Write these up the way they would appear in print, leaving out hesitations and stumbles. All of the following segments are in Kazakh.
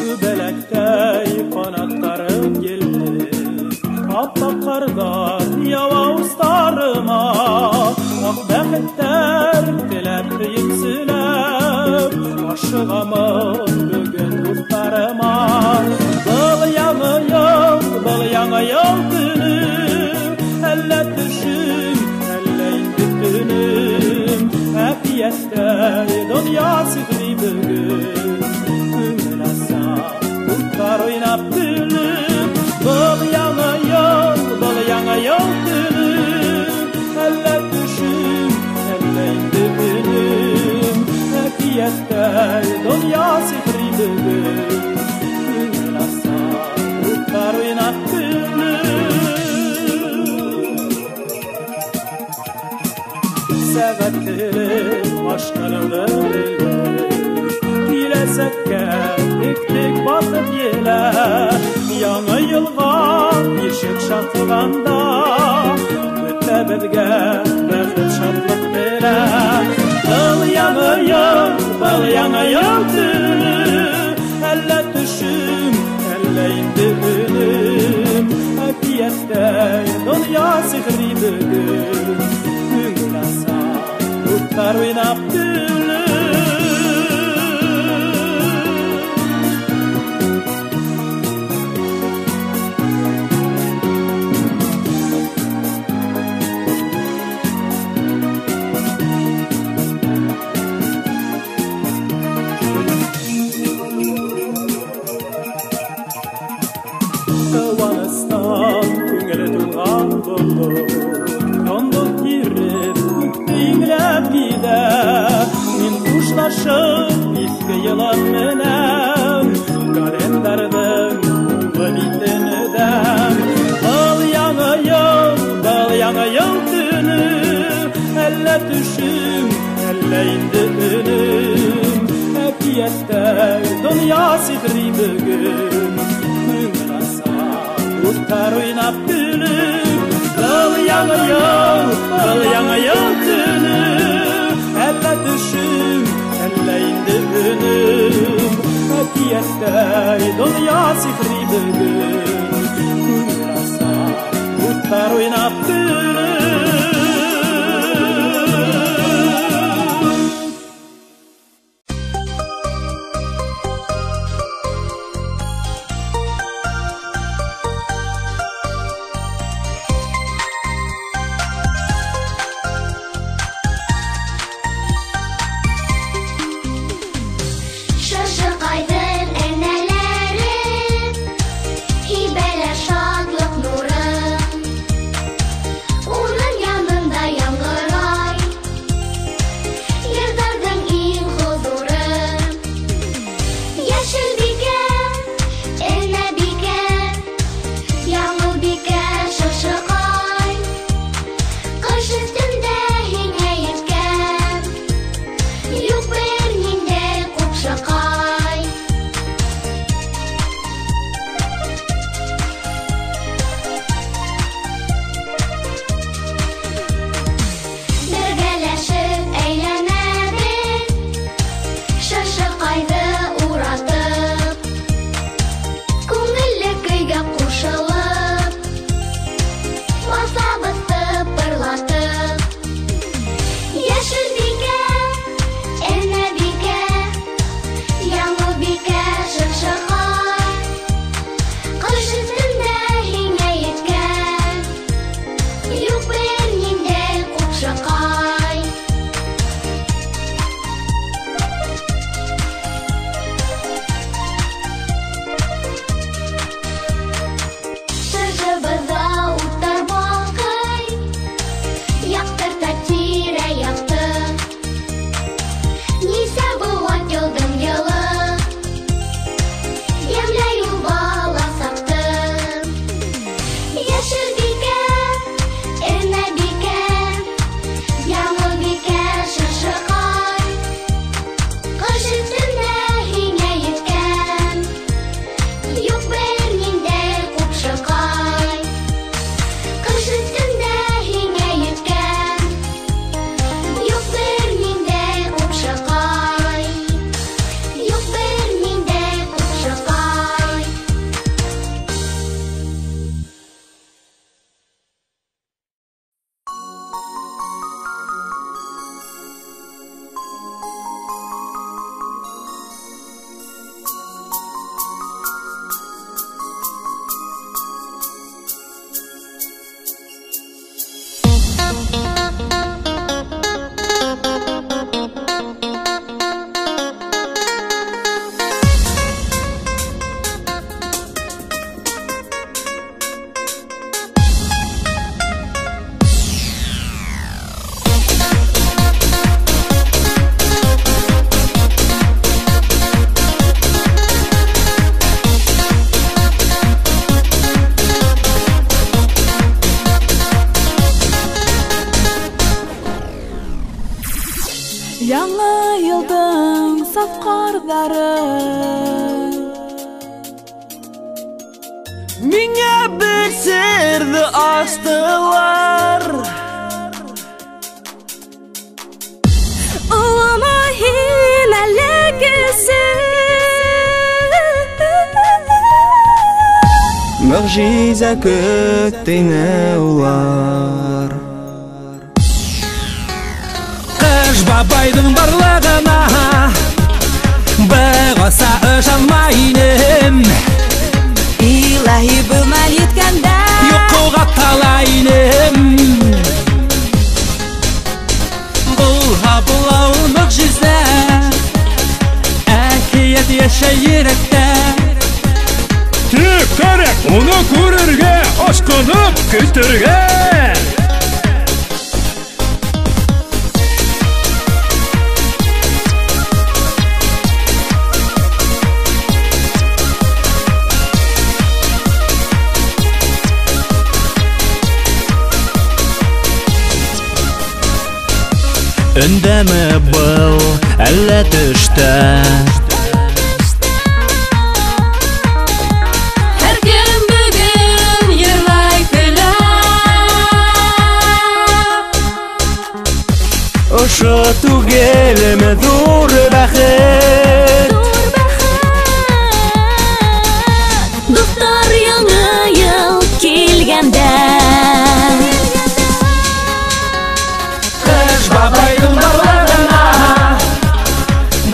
Göbelektey kanatlarım geldi, appak karlar yava ustarıma, ak bəxtlər tilep yüksülep, aşığamın bugün ustarıma. Bıl yanayım günüm, elle düşüm, elle indi günüm, afiyette dünya sigri bugün. Kar oynap gülüm, bıl yanayım gülüm, elle düşüm, elle indi günüm, afiyette dünya sigri bugün. Gönül asa, kar oynap gülüm. Sebeplerim aşkınılır Bilesekke dik batıp yeler, Yana yılğa yeşik şatılanda, Ötle belge bəxit şatlık verer. Bıl yanayım tülüm, Elle düşüm, elle indi ünüm, Afiyette dünya sigri bugün. Gönül asa, kar oynap gülüm. Kıvanıstan köngeli tulğan bulur, Yonduk girip üktüğümlep gider. Min kuşlaşıp bitki yılan menen, Kalendardım uğu bitinidem. Bıl yanayım tünüm, Elle düşüm, elle indi ünüm, Afiyette dünya sigri bugün. Gönül asa, kar oynap gülüm, Bıl yanayım tünüm, Elle düşüm, elle indi ünüm, Afiyette dünya sigri bugün. Gönül asa, kar oynap gülüm. Яңа елдың саф кардары Миңа бер серді ачтылар. Улыма хиләле кеше Мөгъҗиза көттене улар. Кыш бабайдың барлыгына Бәгаса ышанмай инем. Илаһи булма еткәндә Юкуга талай инем. Булау мөгъҗиза Әкият яшәй йөрәктә. Тик кәрәк уны күрергә, ашкынып көтәргә. Өндәме был әллә төштә? Һәр кем бүген йырлай көлә. Ошо түгелме зур бәхет? Дуктар яңа ел килгәндә Кыш бабайдың барлыгына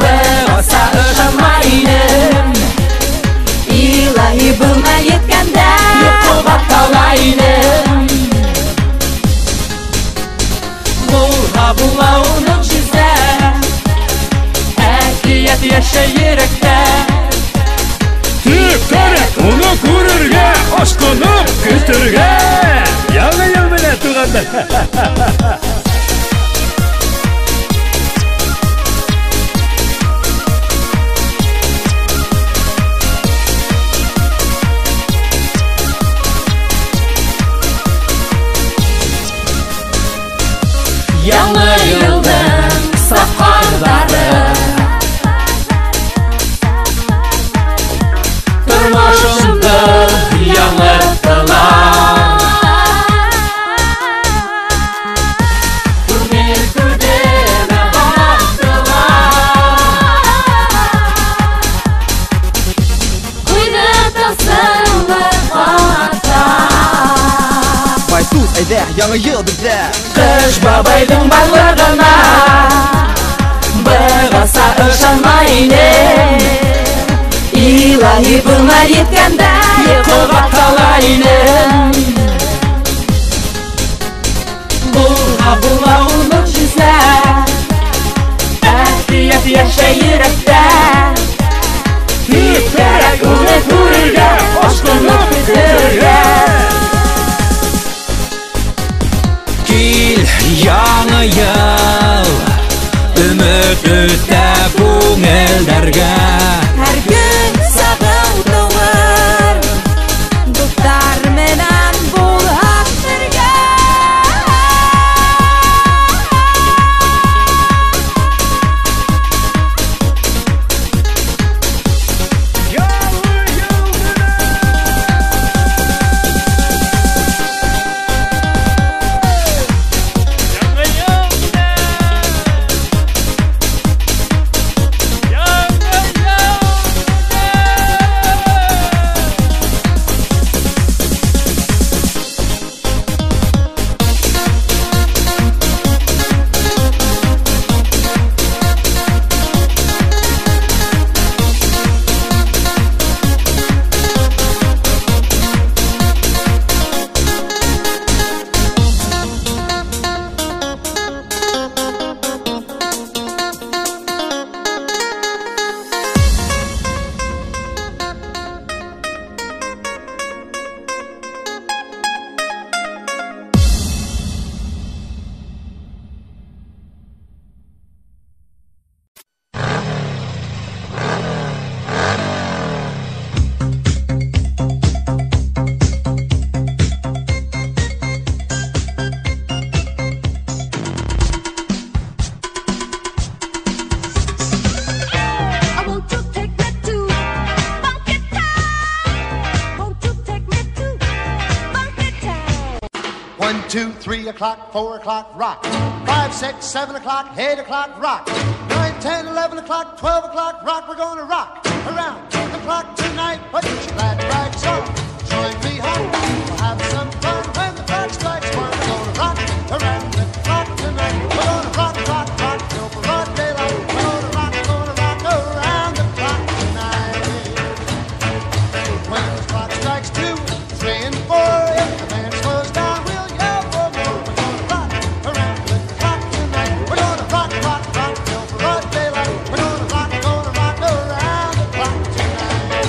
Бәгаса ышанмай инем. Илаһи булма еткәндә Юкуга талай инем. Булау мөгъҗиза Әкият яшәй йөрәктә. Тик кәрәк уны күрергә, ашкынып көтәргә. Яңа ел белән тугандар. Яңа елдың саф кардары Тормышымды яңыртылар. Күңел күрдеме бактылар. Куйды тылсымлы ата. Байтус, әйдә, яңа ел бездә. Кыш бабайдың барлыгына Бәгаса ышанмай инем. Илаһи булма еткәндә Юкуга талай инем. Булау мөгъҗиза Әкият яшәй йөрәктә. Тик кәрәк уны күрергә, ашкынып көтәргә. Кил яңа ел, өмет үтә күңелләргә. һәр көн сагын тулыр. Дуктар менән булак бергә. Яңа ел! 3 o'clock, 4 o'clock, rock. 5, 6, 7 o'clock, 8 o'clock, rock. 9, 10, 11 o'clock, 12 o'clock, rock. We're gonna rock around the clock tonight. Put your glad rags on, join me home. We'll have some fun when the clock strikes 1. We're gonna rock around the clock tonight. We're gonna rock, rock, rock till broad daylight. We're gonna rock around the clock tonight. When the clock strikes 2, 3, and 4, if the band slows down, we'll yell for more. We're gonna rock around the clock tonight. We're gonna rock, rock, rock till broad daylight. We're gonna rock around the clock tonight.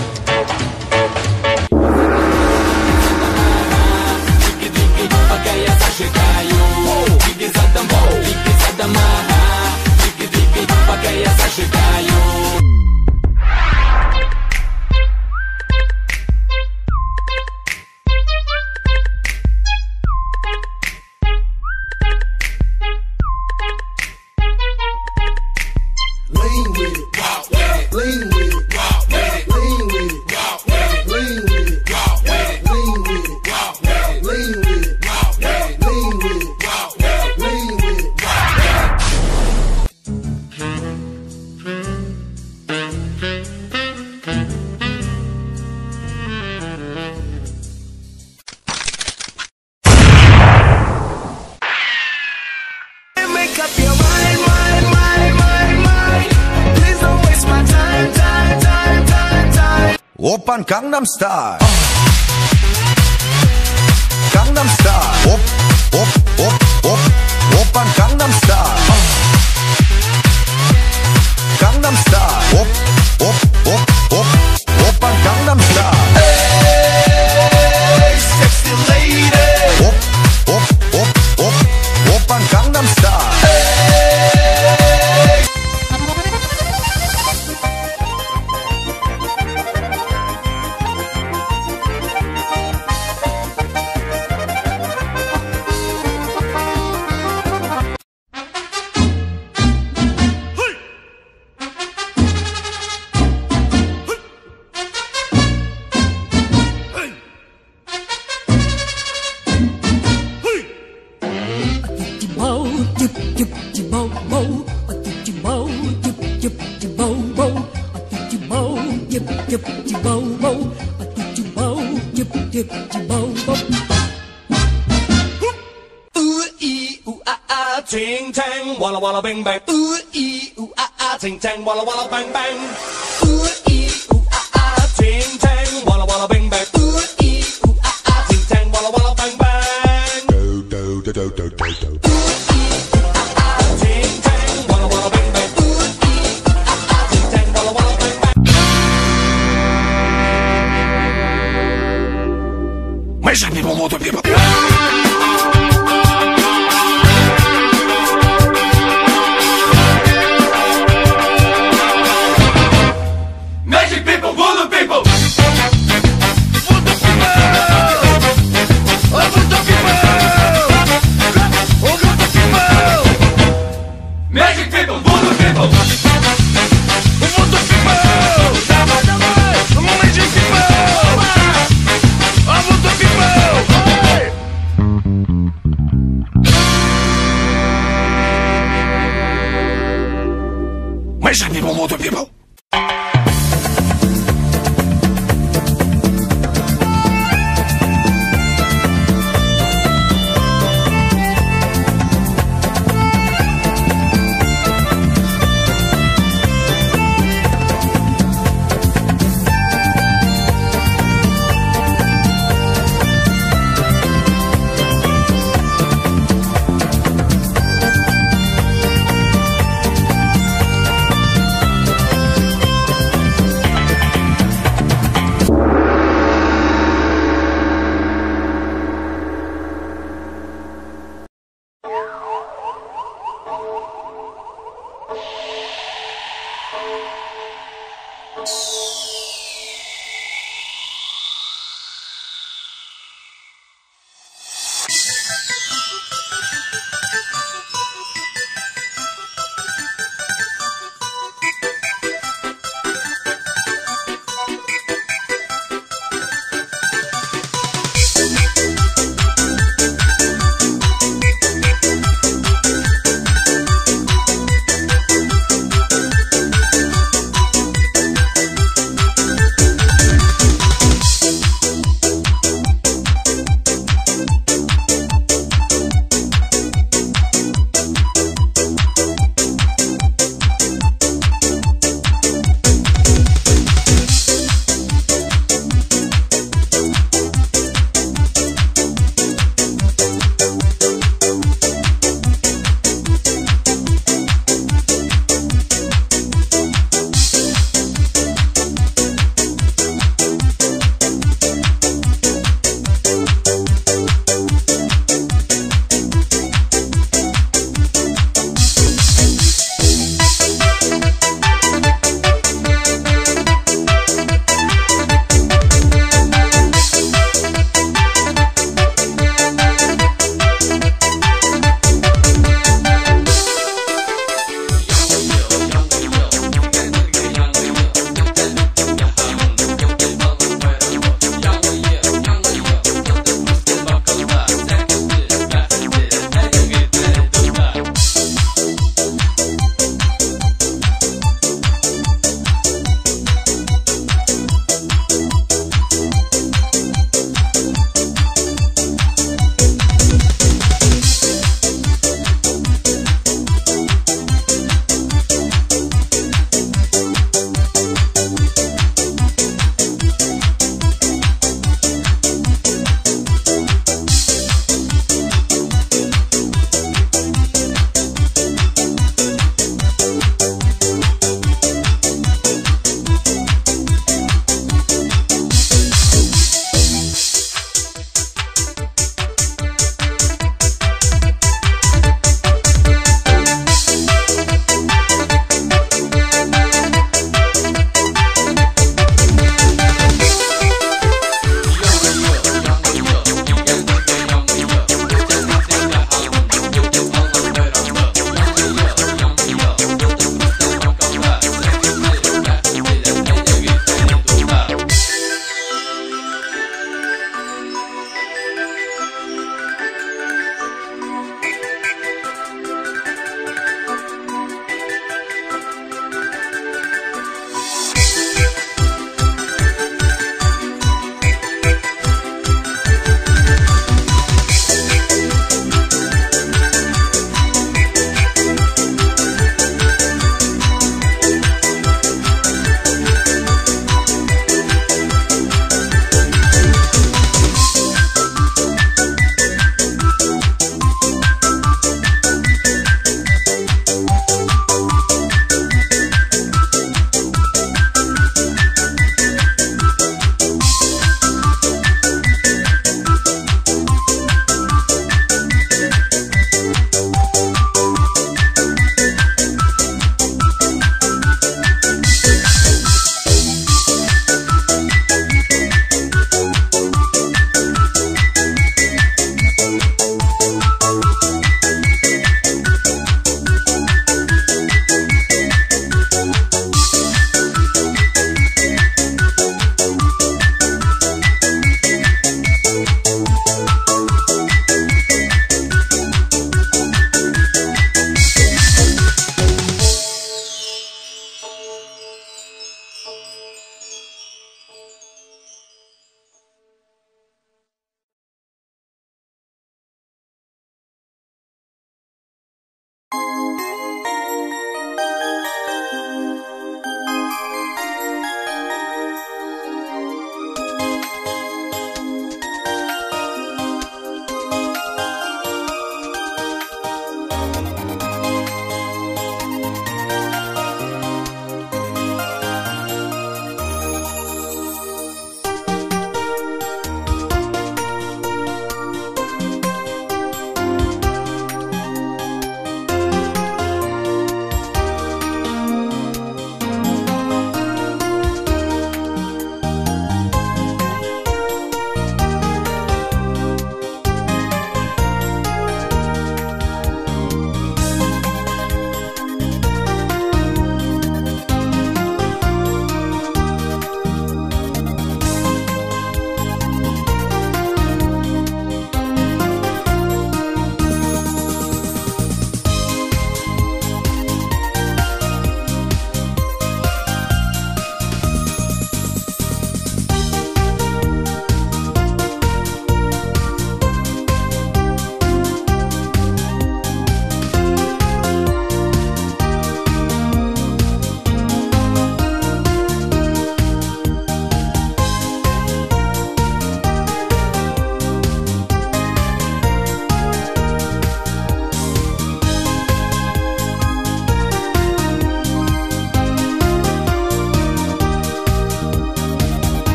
Пока я зажигаю, двигай задом, ага. Двигай, пока я зажигаю. Lean with it, lean with it, lean with it, lean with it, lean with it, lean with it, lean with it, lean with it. Make up your mind. Please don't waste my time. Oppan Gangnam Style. Gangnam Style. Oppan Gangnam Style. Gangnam Style. Oppan Gangnam Style. Hey, sexy lady. Oppan Gangnam Style. Ting tang, walla walla bang bang. Ooh ee ooh ah ah, ting tang, walla walla bang bang. Ooh ee ooh ah ah, ting tang, walla walla bang bang. Ooh ee ooh ah ah, ting tang, walla walla bang bang. Ooh ee ooh ah ah, ting tang, walla walla bang bang. Ooh ee ooh ah ah, ting tang, walla walla bang bang. Magic people, water people. Magic people, voodoo people. Magic people, voodoo people. Magic people, water people.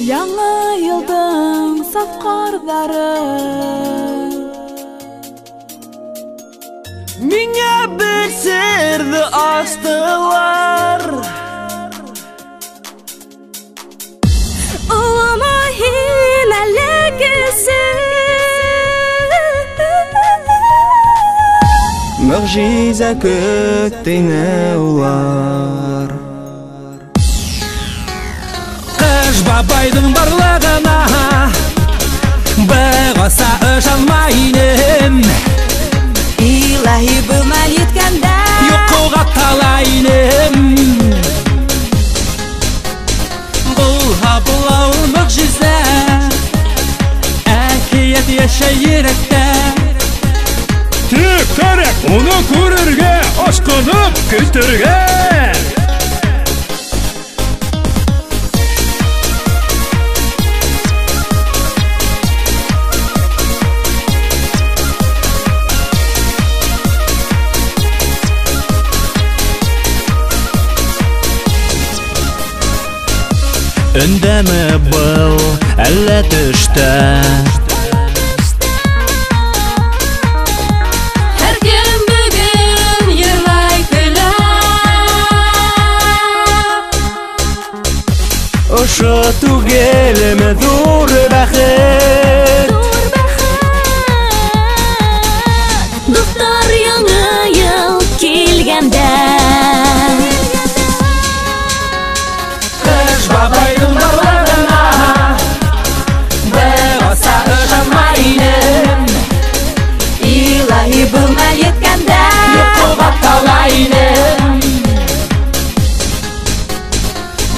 Яңа елдың саф кардары Миңа бер серді астылар Улама хиләлегесе Мөгъжизә көттеңе улар Кыш бабайдың барлығына Бұғаса ышанмайын Илаһи бұл мәл еткәндә Йоқуға талайын Бұлға бұлау мөгъжизә Әкият яшәй йөрәктә Тик кәрәк уны күрергә Ашкынып көтергә Өндәме был әллә төштә Һәр кем бүген йырлай көлә Ошо түгелме зур бәхет Зур бәхет Дуслар яңа ел килгәндә Кыш бабайдың барлығына Бұғаса ышанмайын Илаһи бұл мәл еткәндә Йоқуға талайын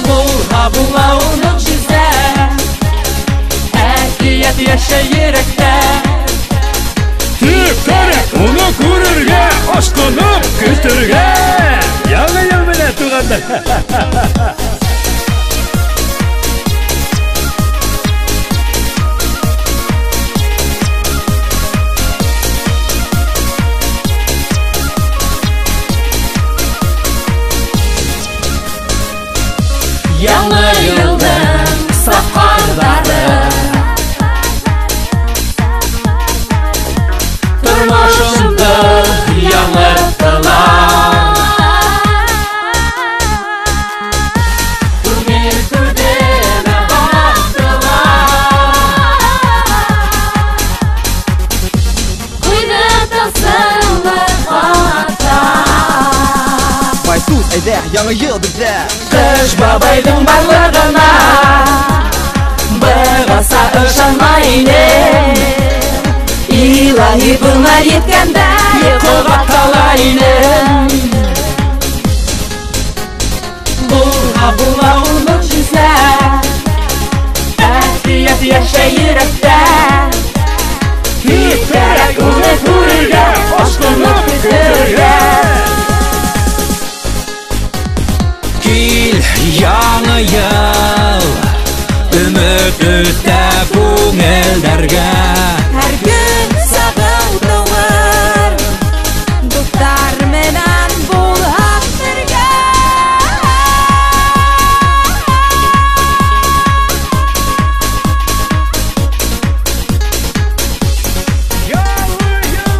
Бұлға бұлау мөгъжизә Әкият яшәй йөрәктә Тик кәрәк уны күрергә Ашкынып көтергә Яңа ел менә тугандар Яңа елдың саф кардары Тормышымды яңыртылар Күңел күрдеме бактылар Куйды тасылы хата Байсуз әйдә, яңа ел бездә Кыш бабайдың барлығына Бұғаса ышанмайын Илаһи бұл мәл еткәндә Йоқуға талайын Бұлға бұлау мөгъжизә Әкият яшәй йөрәктә Тик кәрәк уны күрергә Ашкынып көтергә Кил яңа ел Өмет үтә күңелдәргә Һәр көн сагыл тыңыр Дуслар менән булһак бергә Яңа ел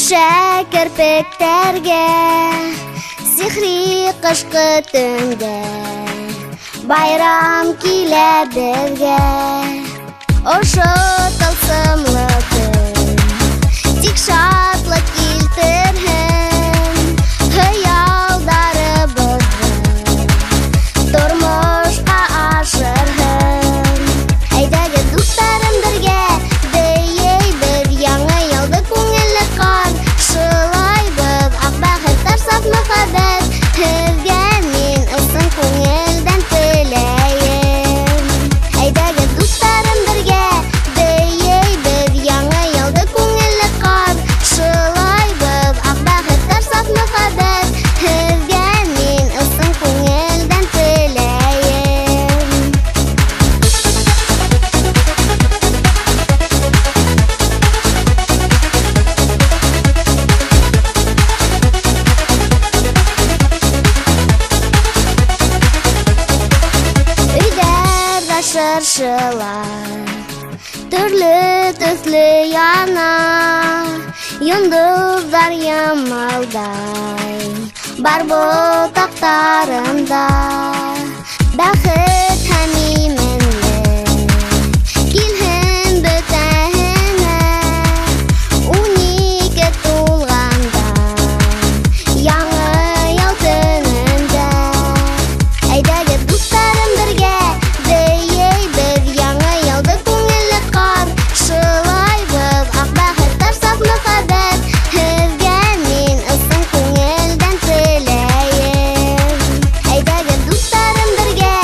Düşer kirpiklerge sihri kışkı tünde bayram kile bizge Oşo tılsımlı tün tik şatlık kiltirhin hıyaldarыбыздың turmuşqa aşırhin Әйдәге дусларым бергә бейейбез яңа елды күңелле кан шылайбыз ак бәхеттәр саф мөхәббәт Сезгә мин ысын күңелдән теләйем Әйдәге дусларым бергә бейейбез яңа елды күңелле кан шылайбыз ак бәхеттәр саф мөхәббәт Сезгә мин ысын күңелдән теләйем Өйдәрдә шыршылар Төрле төсле яна Йондыздар ямалдай Бар ботактарында Бәхет һәм именлек Килһен бөтәһенә Унике тулганда Яңа ел төнендә Әйдәге дусларым бергә бейейбез яңа елды күңелле кар шылайбыз ак бәхеттәр саф мөхәббәт Сезгә мин ысын күңелдән теләйем Әйдәге дусларым бергә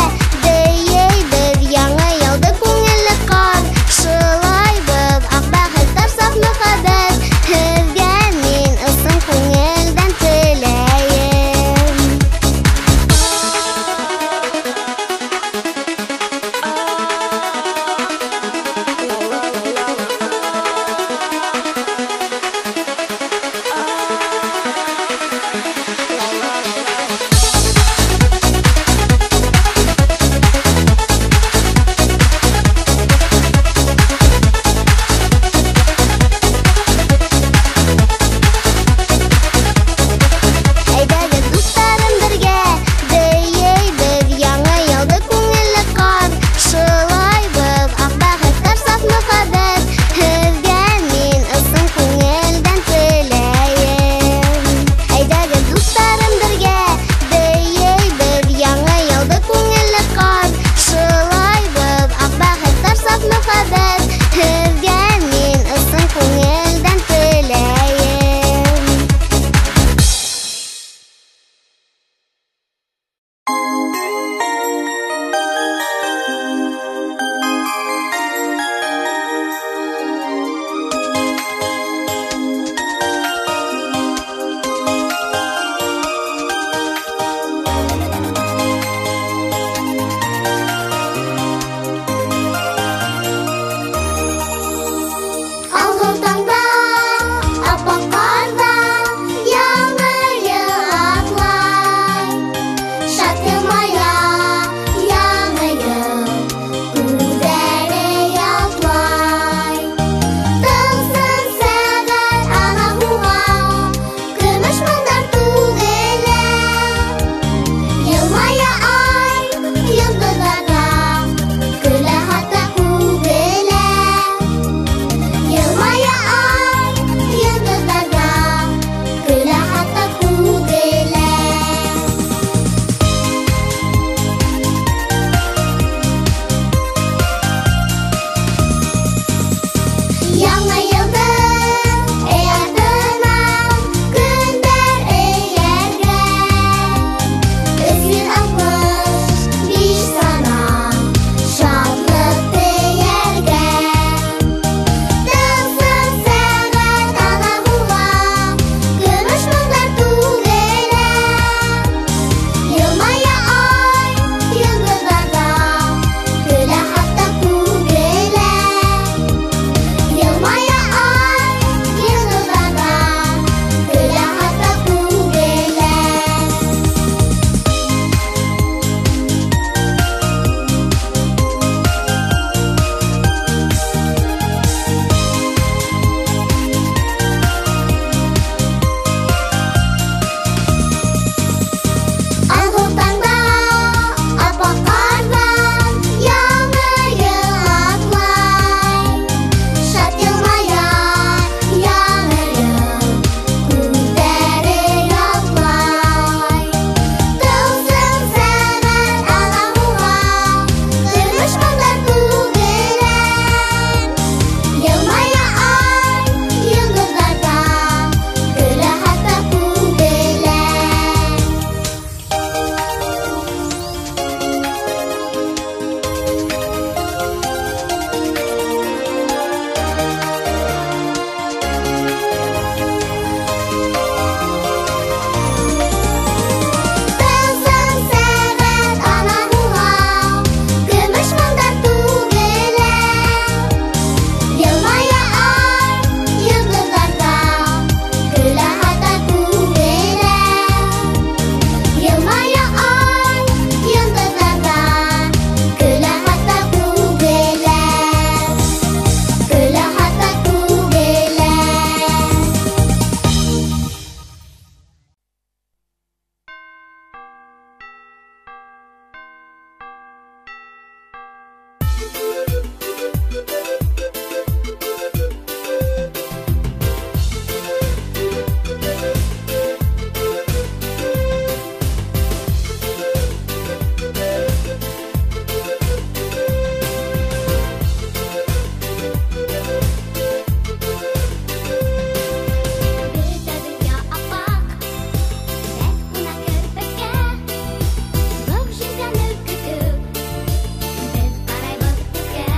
Biz qaray bosib ketgan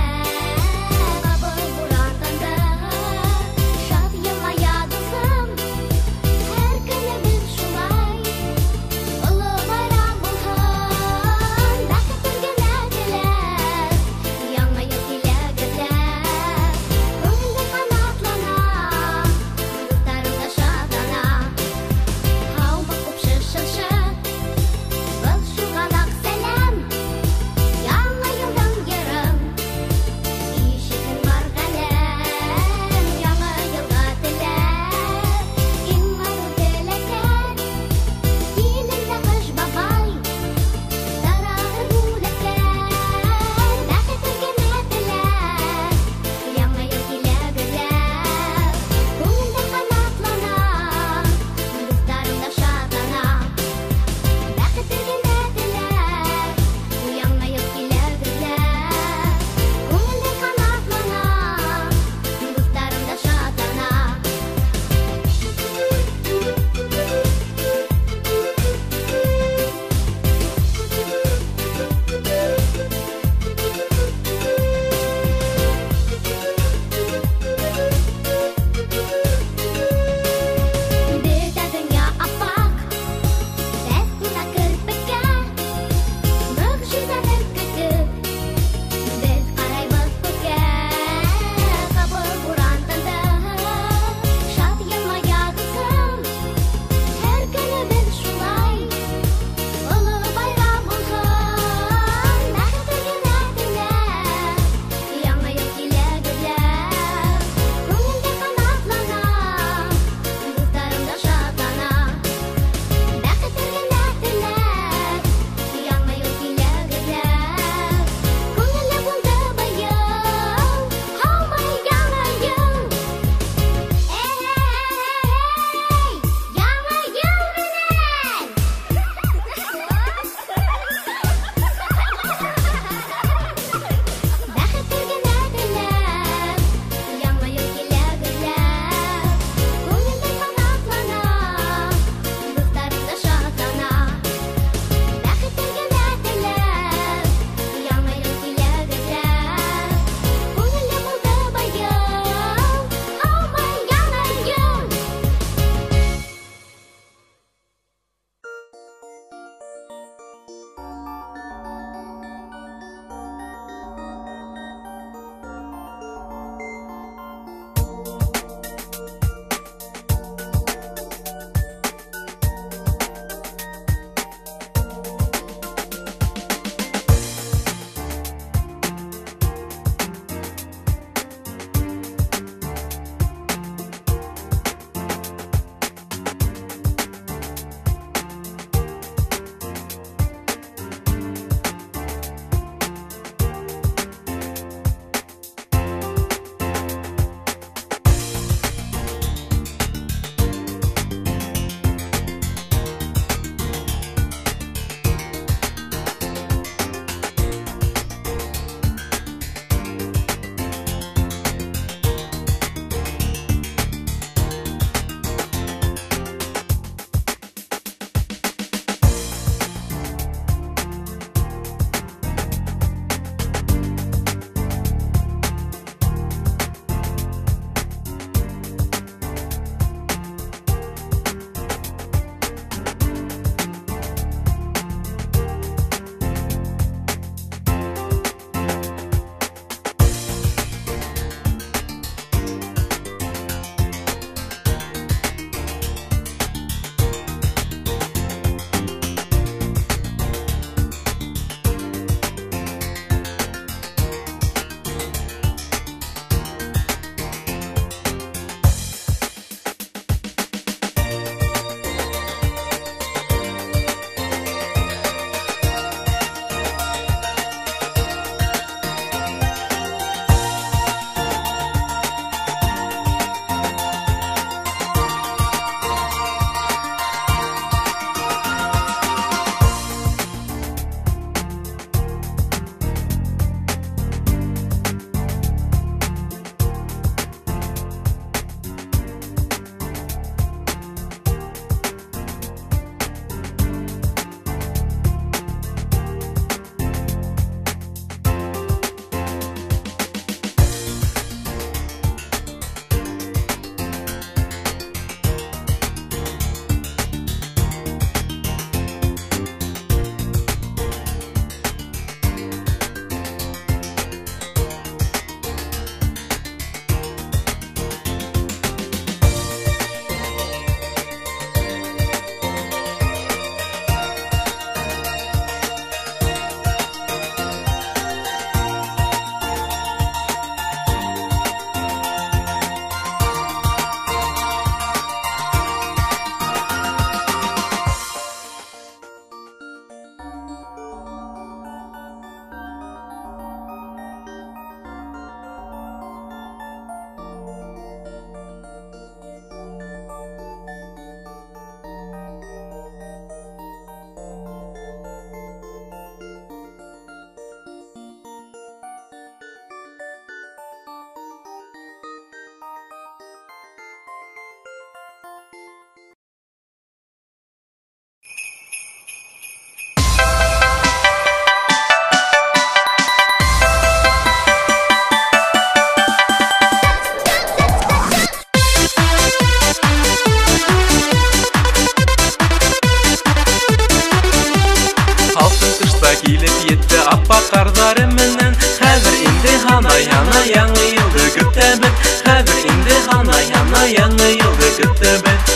килеп йетте аппак карлары менен. Хәзер инде хана-яна яңа елды көтәбез. Хәзер инде хана-яна яңа елды көтәбез.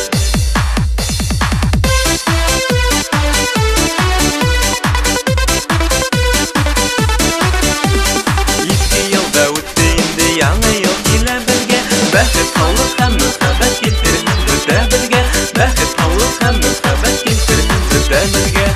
Яңа ел килә безгә, бәхет, саулык һәм мөхәббәт китерер безгә безгә. Бәхет, саулык һәм мөхәббәт китерер безгә безгә.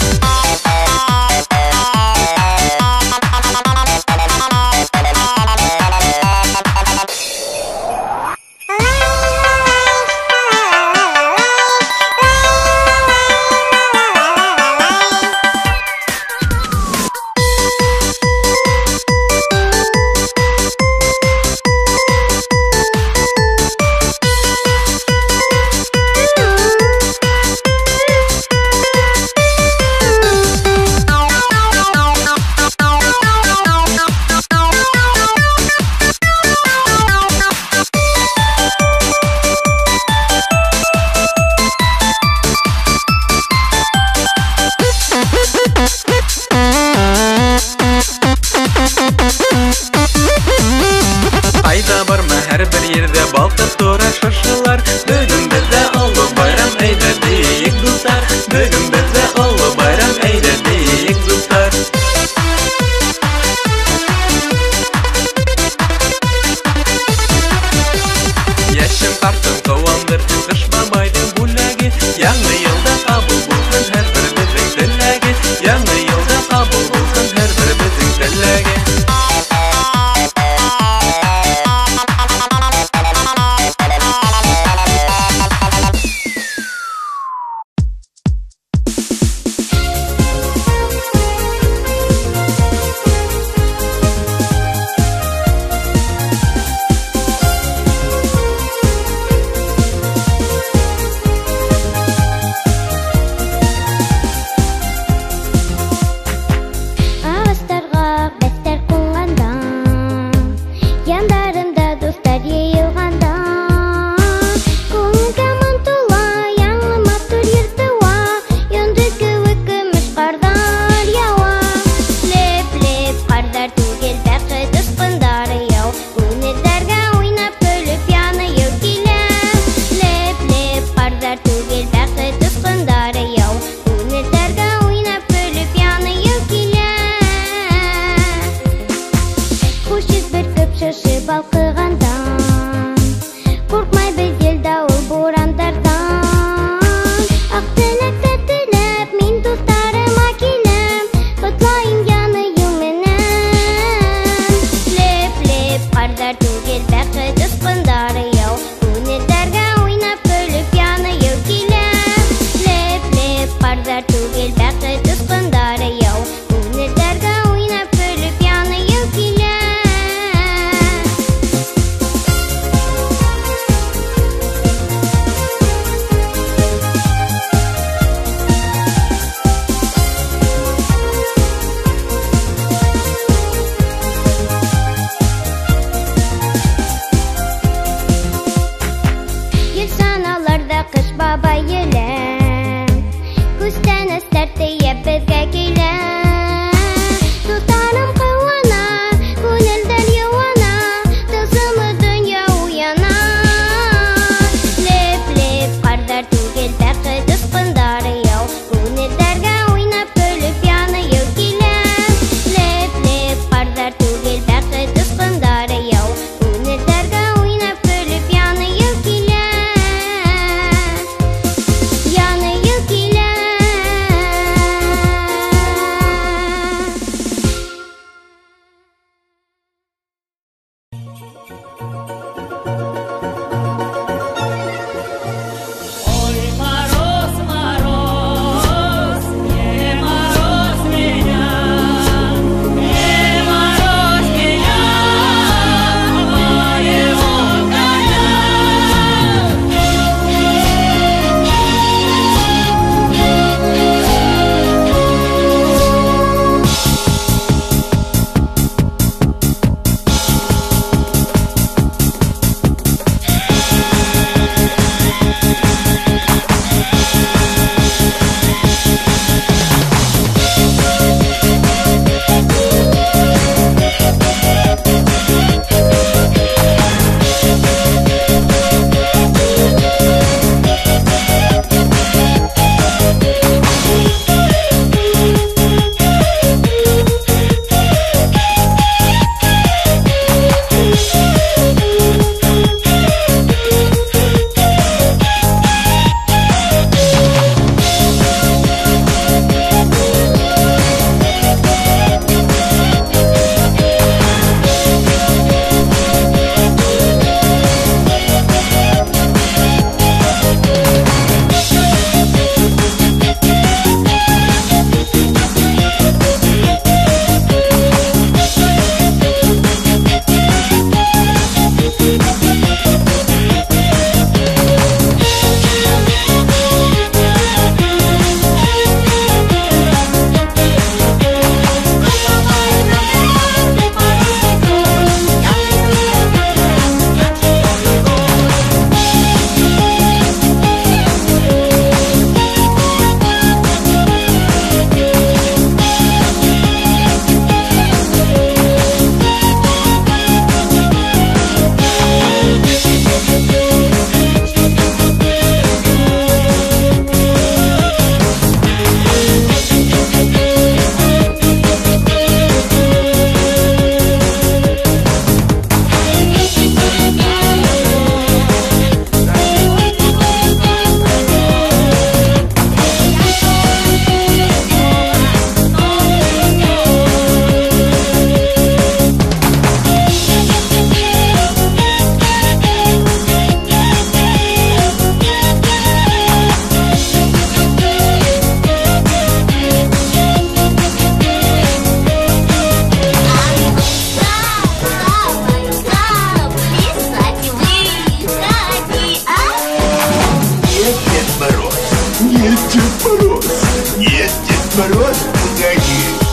гаи.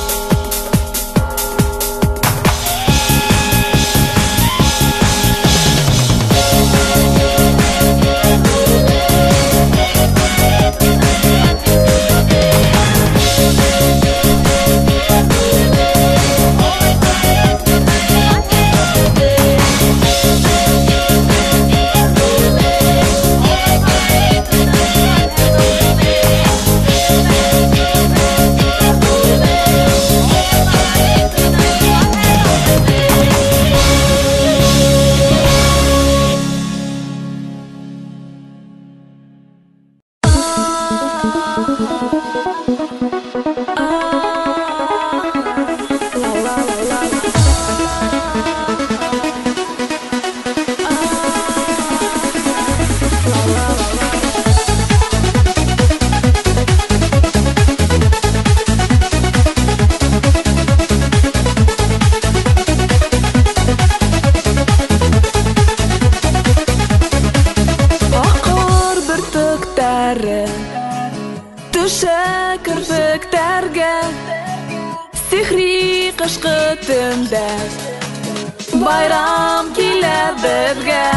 Bayram kile bezge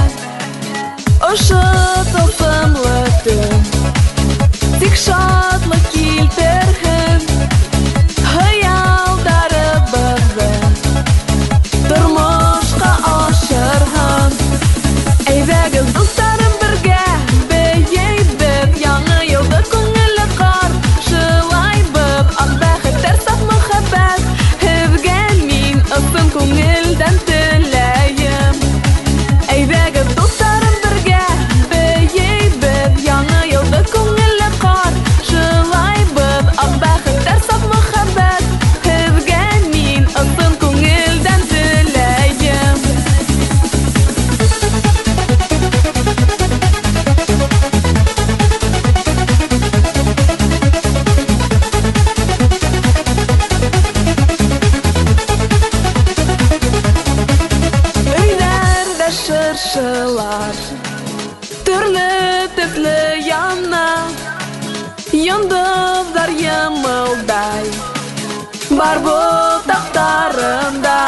Oşu tılsımlıktın Tik şadlık kilterhin Hayaldarı bizdi Durmuşqa aşırhın Eydegiz dostlarım birge Beyeydik Yanı yılda көңілі қар Шылайбыз Ақбәхет тәрсап мұхаббәт Hevgen min ıssın көңілден тілейім Eydegiz dostlarım birge Beyeydik Yanı yılda көңілі қар Шылайбız Ақбәхет тәрсап мұхаббәт Hevgen min ıssın көңілден тілейім Өйлерде шыршылар Түрлі яна Йондыздар йымылдай Бар бұтақтарында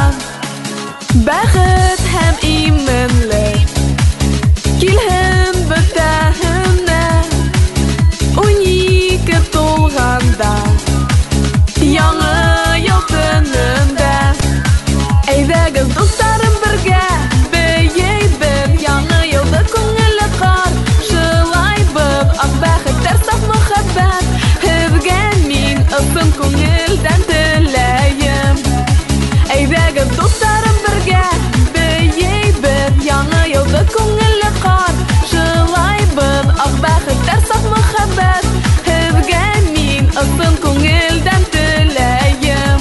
Бәхет һәм именлек Килһен бүтәһенә 12 тулғанда Яңы ел төнөндә Әйдәгез достарым бірге Бейейбіз Яңы елда көңілі қар Шылайбыз Ақ бәхеттер саф мұхаббәт Һеҙгә мин ысын күңелдән теләйем Әйдәгез достарым бірге Бейейбіз Яңы елда көңілі қар Шылайбыз Ақ бәхеттер саф мұхаббәт Һеҙгә мин ысын күңелдән теләйем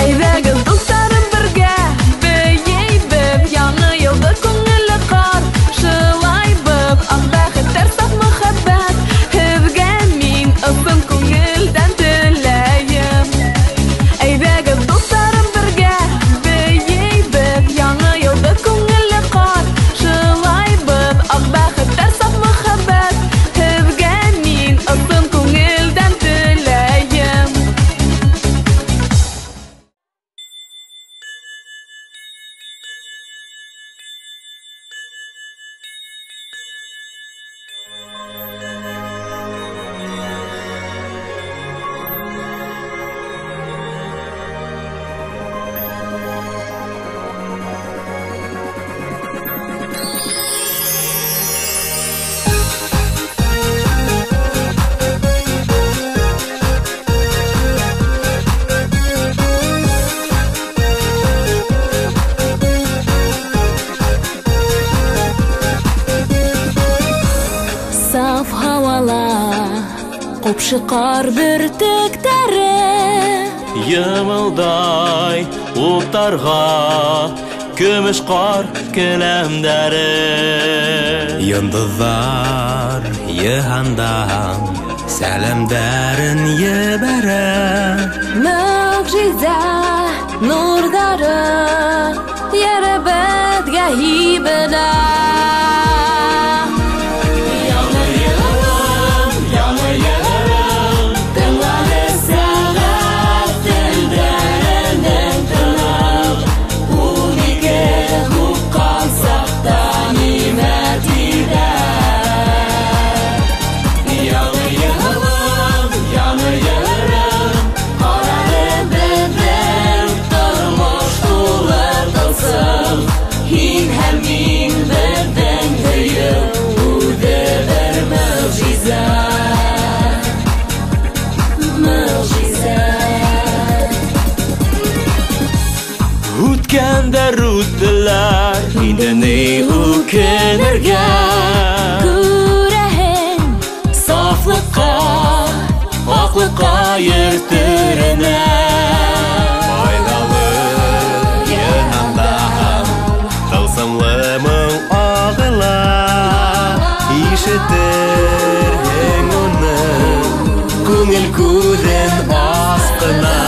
Әйдәгез достарым бірге Бейейбіз Яңы елда көңілі қар Шылайбыз Ақ бәхеттер саф мұхаббәт Һеҙгә мин ысын күңелдән теләйем Әйдәгез достарым бірге Бейейбіз Яңы елда көңілі қар Шылайбыз Ақ бәхеттер саф мұхаббәт Һеҙгә мин ысын күңелдән теләйем Саф һауала Ҡупшы ҡар бөртөктәре Йымылдай уттарға көміш қар келемдері. Йындыздар йыһандан сәлемдәрін ебәрә. Мөгжизә нурдары еребезгә һибелә. Үткәндәр үттеләр, инде ни үкенергә. Күрәһең Сафлыкка, аклыкка йөртүренә. Файдалы йыһандан тылсымлы моң агыла. Ишетерһең уны күңел күрен астына.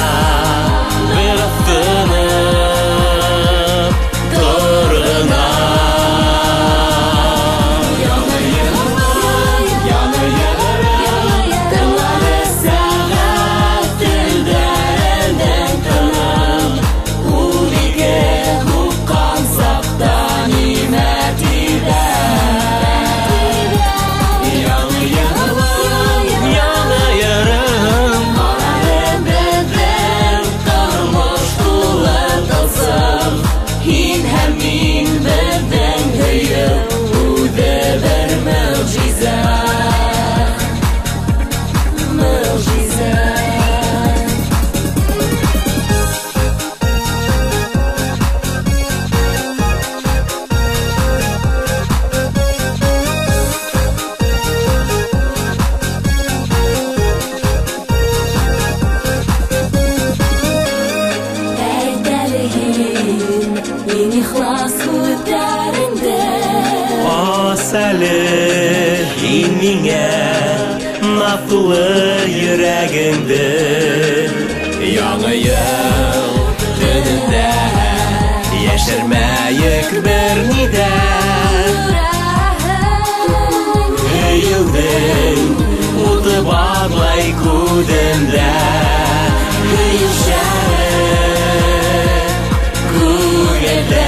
Бер тынып торгына. Нафлы йөрәгеңде яңа ел төнендә яшермәек бер нидә. Көйүдең уты баглай күдендә. Көйүшәре күгелдә.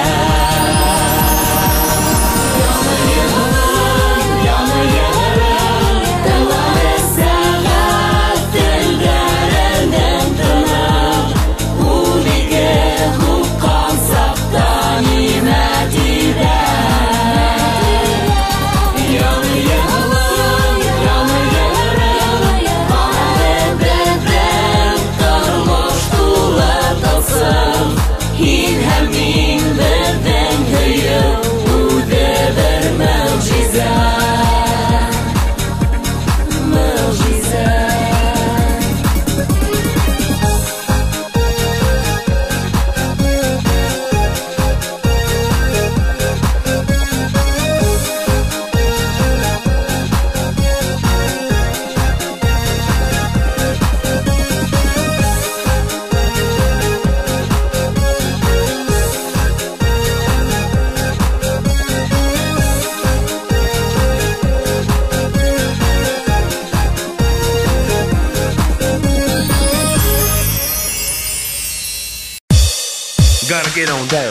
Gotta get on down.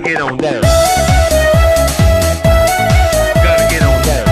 get on down. Gotta get on down.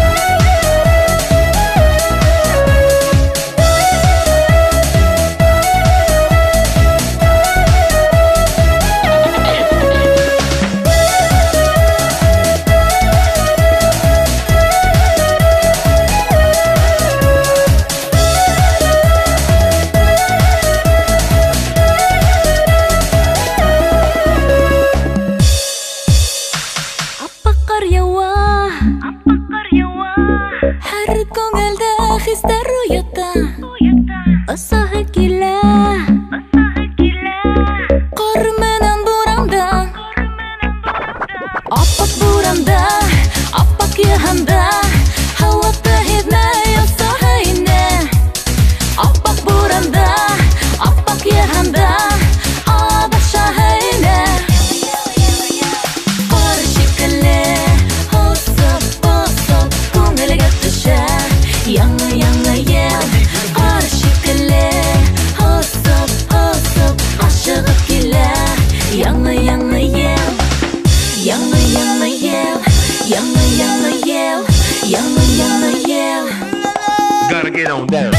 Gotta get on down.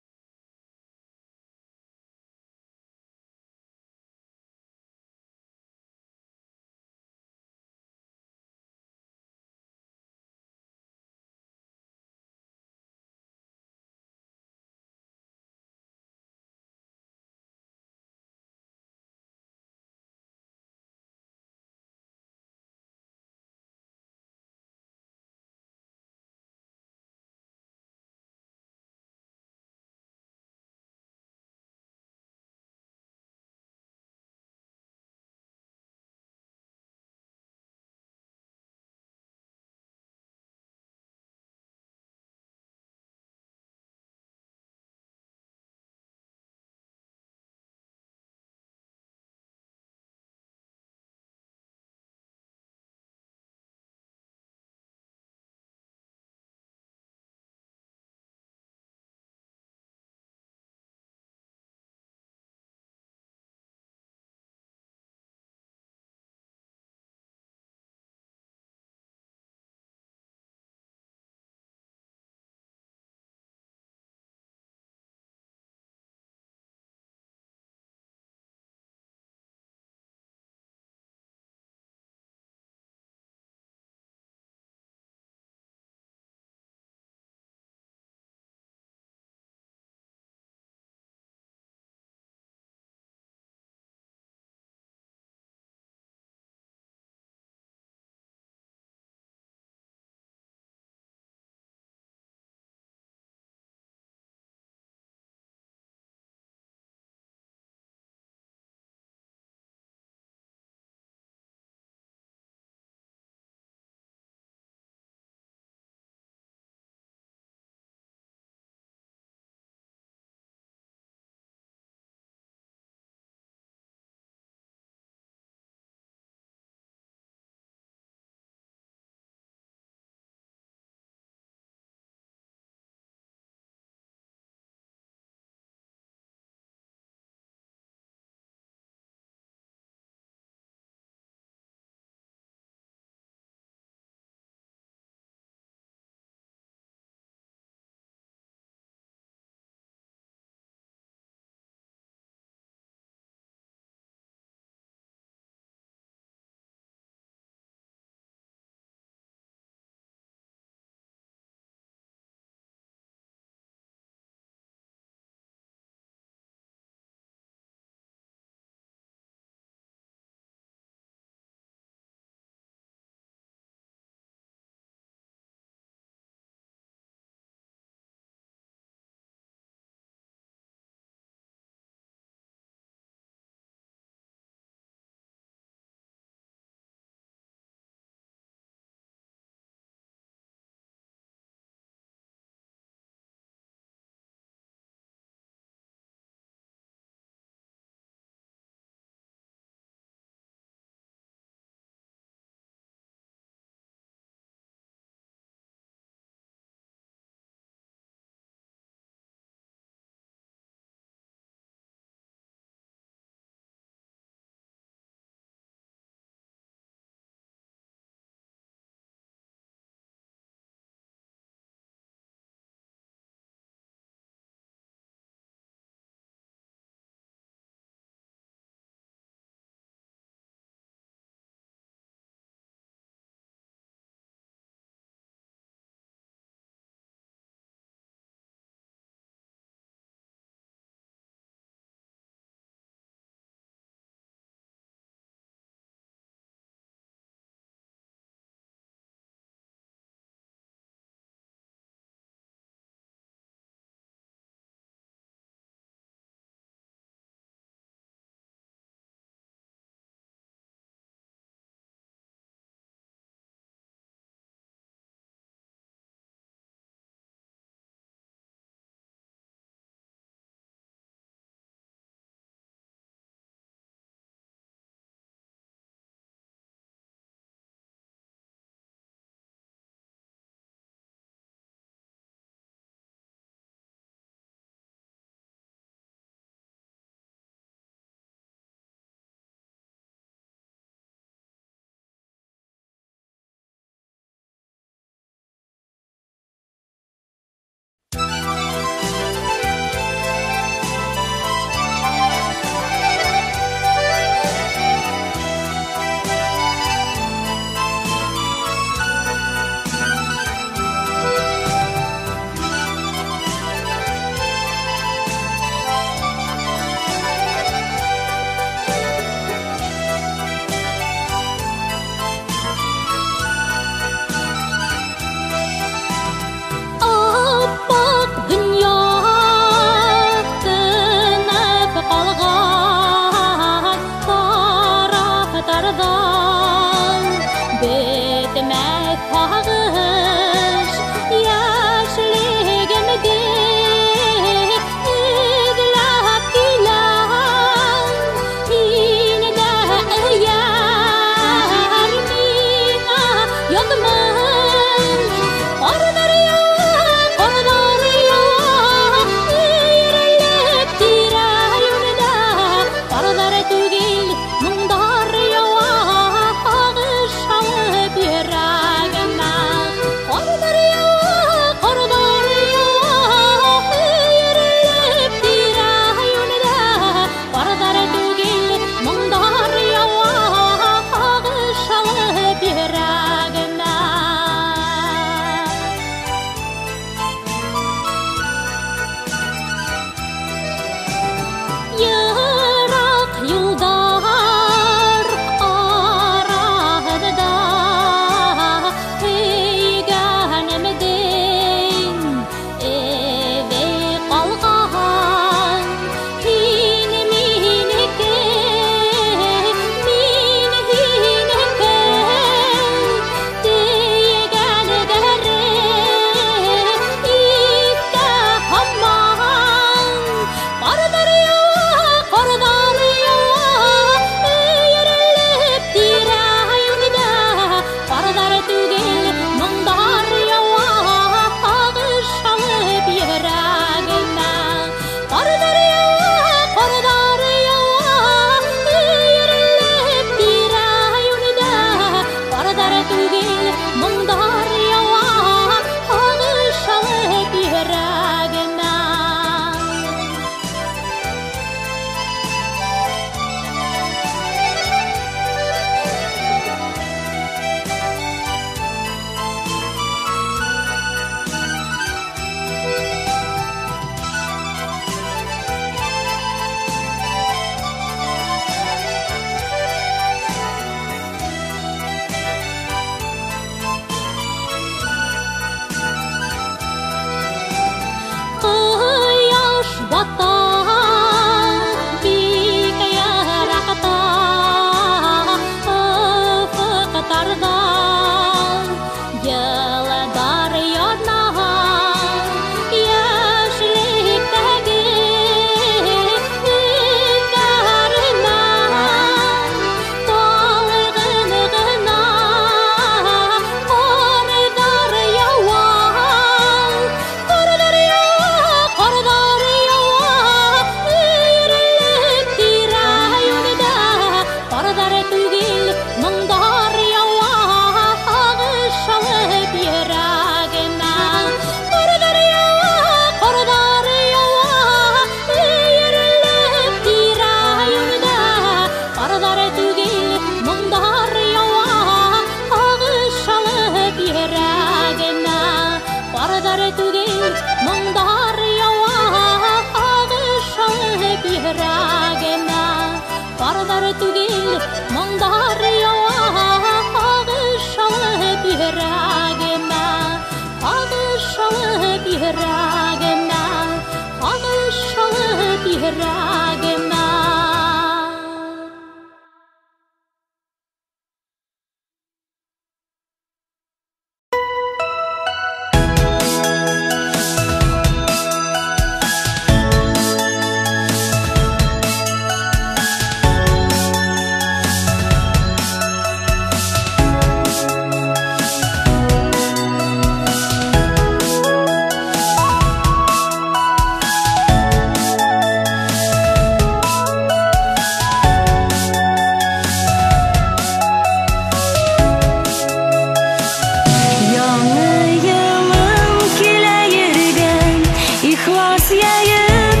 яйып,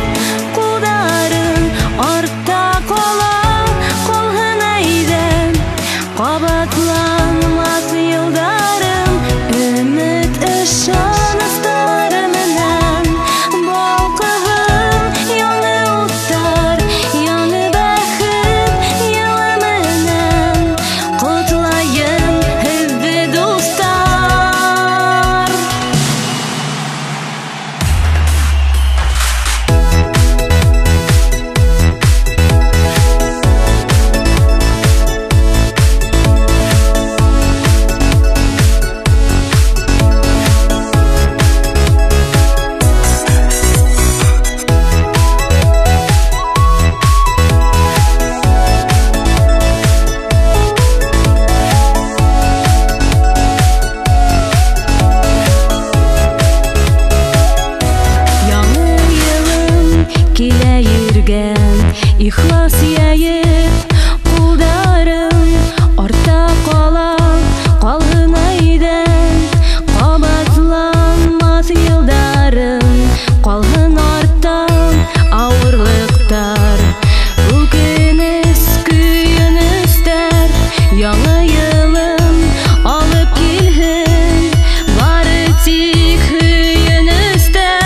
кулдарын артта кала, колһын әйдәм, кабатланмас елдарым, өмет ышаныстары менән, балкыгым яңы уттар, яңы бәхет елы менән, котлайым һезде дустар. Яңы елым килә йөргән, ихлас яеп, кулдарым артта кала, калгын әйдәм, кабатланмас елдарым, калгын артта авырлыктар, үкенеш, көенештәр. Яңы елым алып килһен, бары тик көенештәр.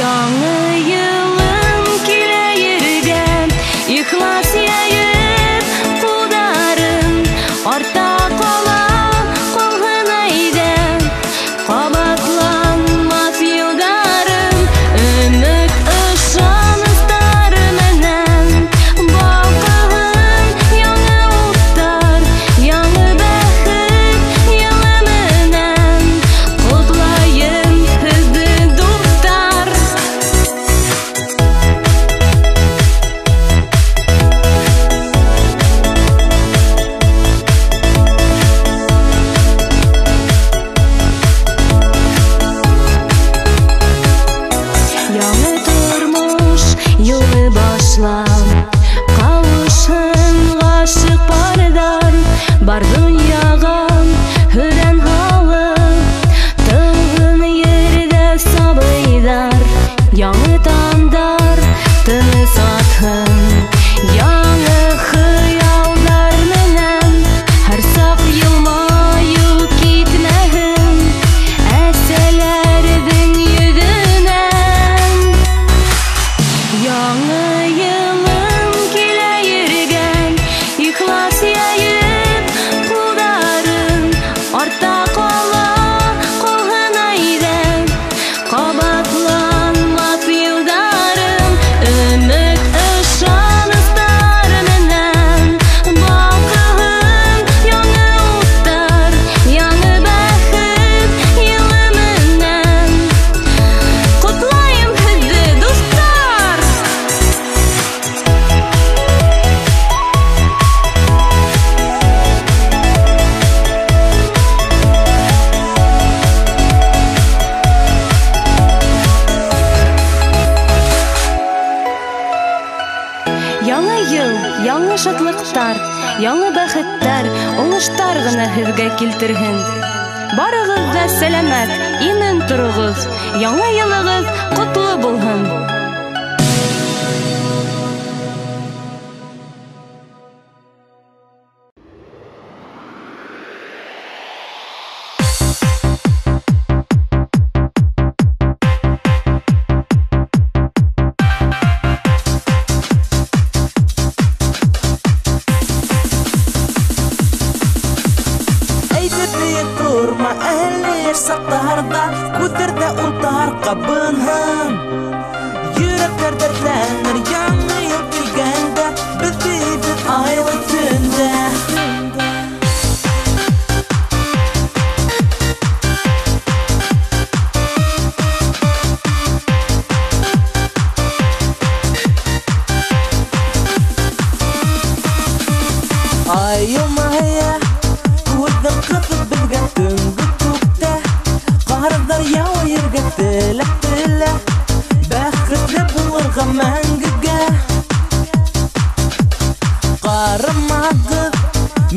Яңы елым килә йөргән, ихлас яеп, кулдарым артта кала, калгын әйдәм, кабатланмас елдарым, өмет ышаныстары менән, балкыгым яңы уттар, яңы бәхет елы менән, котлайым һезде дустар. Яңы тормыш юлы башлам, кавышын гашык пардар, бар дөньяга хөрән халык, тыгын йөрдә сабыйдар. Яңы тандар тыныс атһын, яңы хыялдар менән, һәр сак елмаю китмәһен, әсәләрдең йөҙөнән. Яңы елым килә йөргән, ихлас яеп, кулдарым артта кала, калгын әйдәм, кабатланмас елдарым, өмет ышаныстары менән, балкыгым яңы уттар, яңы бәхет елы менән, котлайым һезде дустар. Яңы ел, яңы шатлыктар, яңы бәхеттәр, уңыштар гына һезгә килтерһен. Барыгыз да сәламәт, имен торыгыз, яңы елыгыз котлы булһын. Әйтеп бейек турма әле яш сакларда, күтәрдә ултар кабынһын. Йөрәкләр дәртләнер яңы ел килгәндә, без бит айлы төндә. Айылмая, күрдем кызып безгә төнгө күктә, кардар яуы ергә теләк, бәхетле булырга мәңгегә. Карамагыз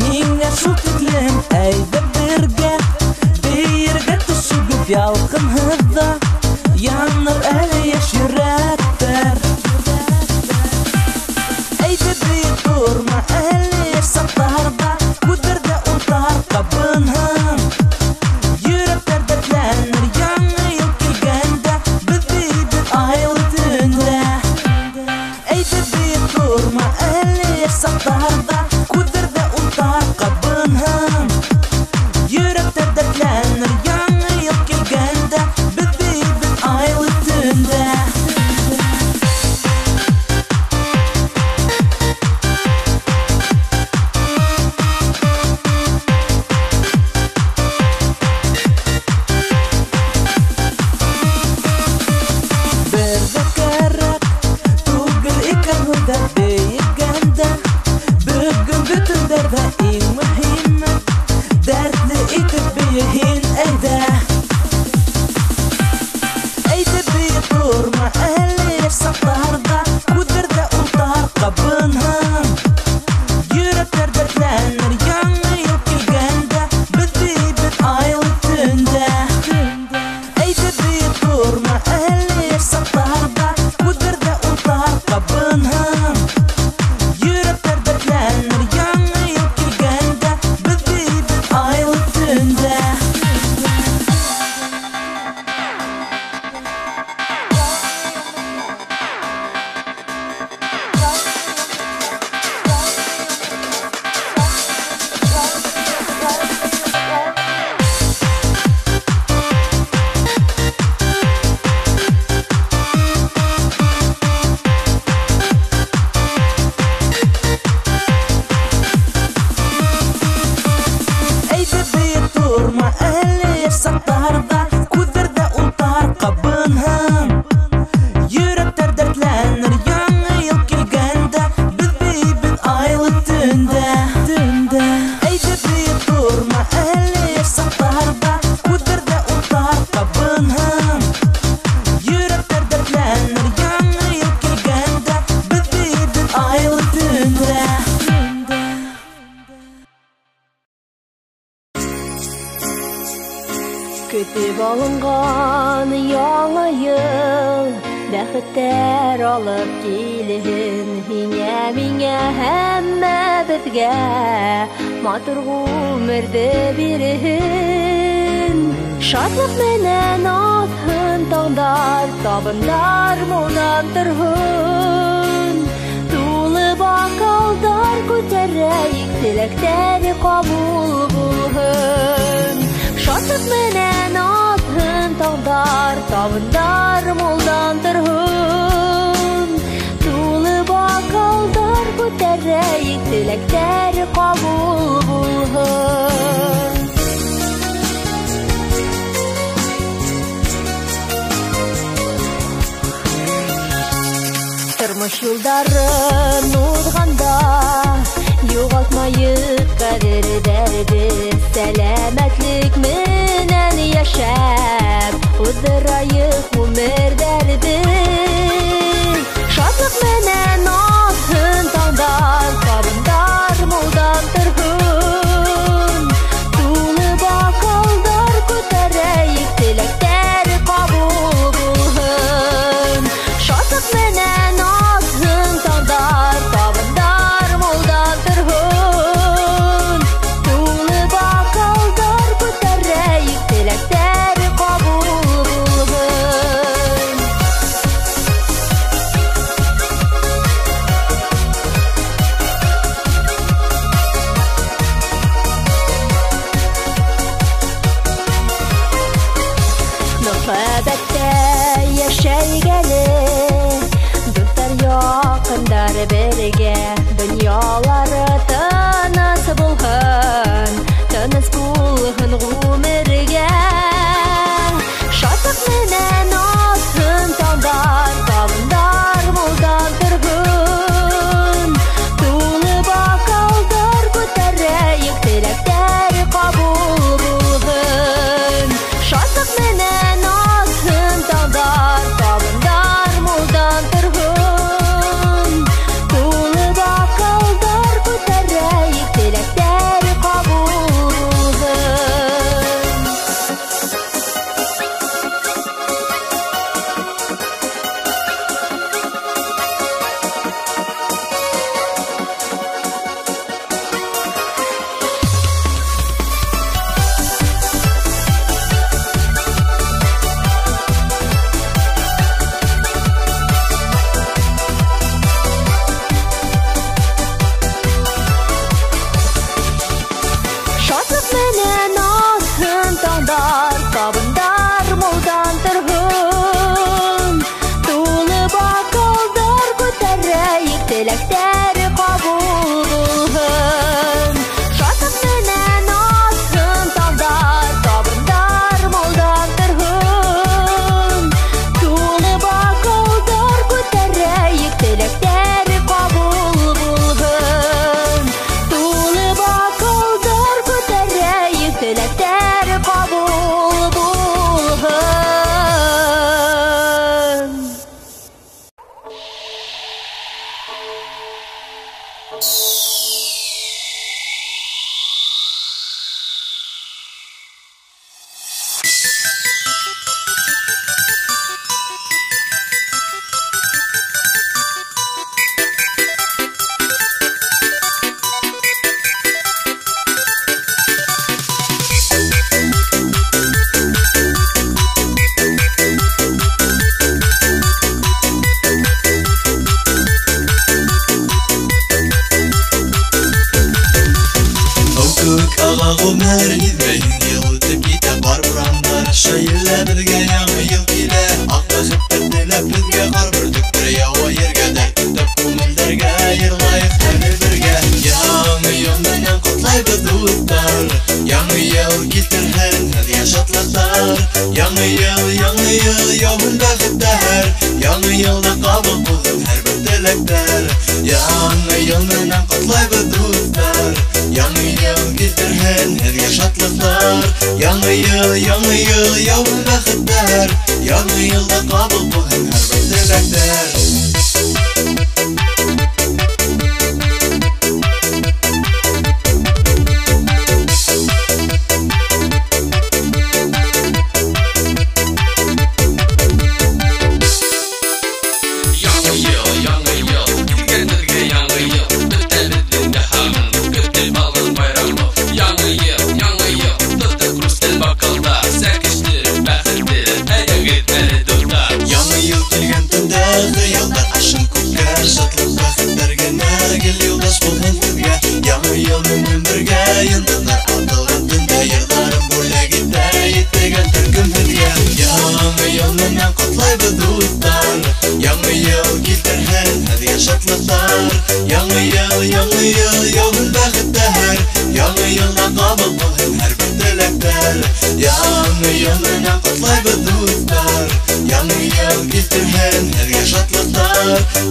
миңа шул тиклем, әйдә бергә, бергә төшүгез ялкынһыҙҙа, Yanır әлі еш йөрәктәр Әйтеп бейт durma әлі еш сақтарда Күдерді ұлтар қабынһын Йөрәктәр дәртләнер яңы ел килгәндә Біз бейбіт айлы төндә Әйтеп бейт durma әлі еш сақтарда Күдерді ұлтар қабынһын Йөрәктәр дәртләнер яңы ел килгәндә Біз бейбіт айлы төндә Көтіп алынған яңа ел Бәхеттер алып келін Миңә һәммә бізгә Матур ғүмерді берін Шатлық менен атһын таңдар Табындар молдан тұрғын Тулы бакалдар көтәрәйік Теләктәре қабул булһын Шатлық менен атһын таңдар Табындар молдан тұрғын Тулы бакалдар көтәрәйік Теләктәре қабул булһын Тормыш юлдарын узганда Югалтмайык кадердәрбез Сәләмәтлек менән яшәп Уздырайык гомердәрбез Шатлык менән атһын таңдар Табындар молдан торһын Тулы бакалдар күтәрәйек Теләктәре кабул булһын Шатлык менән атһын таңдар Табындар молдан торһын Тулы бакалдар күтәрәйек Теләктәре кабул булһын Мөхәббәттә яшәйгәле Дуслар якындар бергә Дөньялары тыныс булһын Тыныс булһын гомергә Шатлык менән атһын таңдар Табындар молдан торһын Тулы бакалдар күтәрәйек Теләктәре кабул булһын Шатлык менән атһын таңдар Табындар молдан торһын Тулы бакалдар күтәрәйек Теләктәре кабул булһын Яңы ел яуын бәхеттәр, яңы елда кабул булсын һәр бер теләктәр. Яңы ел менән котлайбыз дуслар, яңы ел китерһен һәргә шатлыклар. Яңы ел яуын бәхеттәр, яңы елда кабул булсын һәр бер теләктәр.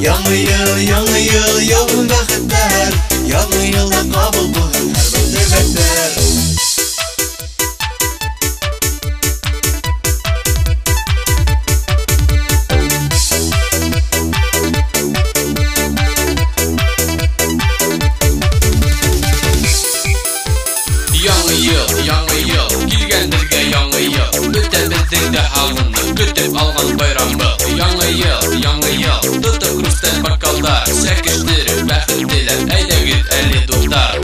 Яңы ел яуын бәхеттәр, яңы елда кабул булсын һәр бер теләктәр. Яңы ел, килгәндергә яңы ел, бөтә безнең дә халыкны көтеп алган байрам был. Яңы ел, тотып хрусталь бокалдар, сәкештер бәхет теләп, әйдәгез әле дуслар.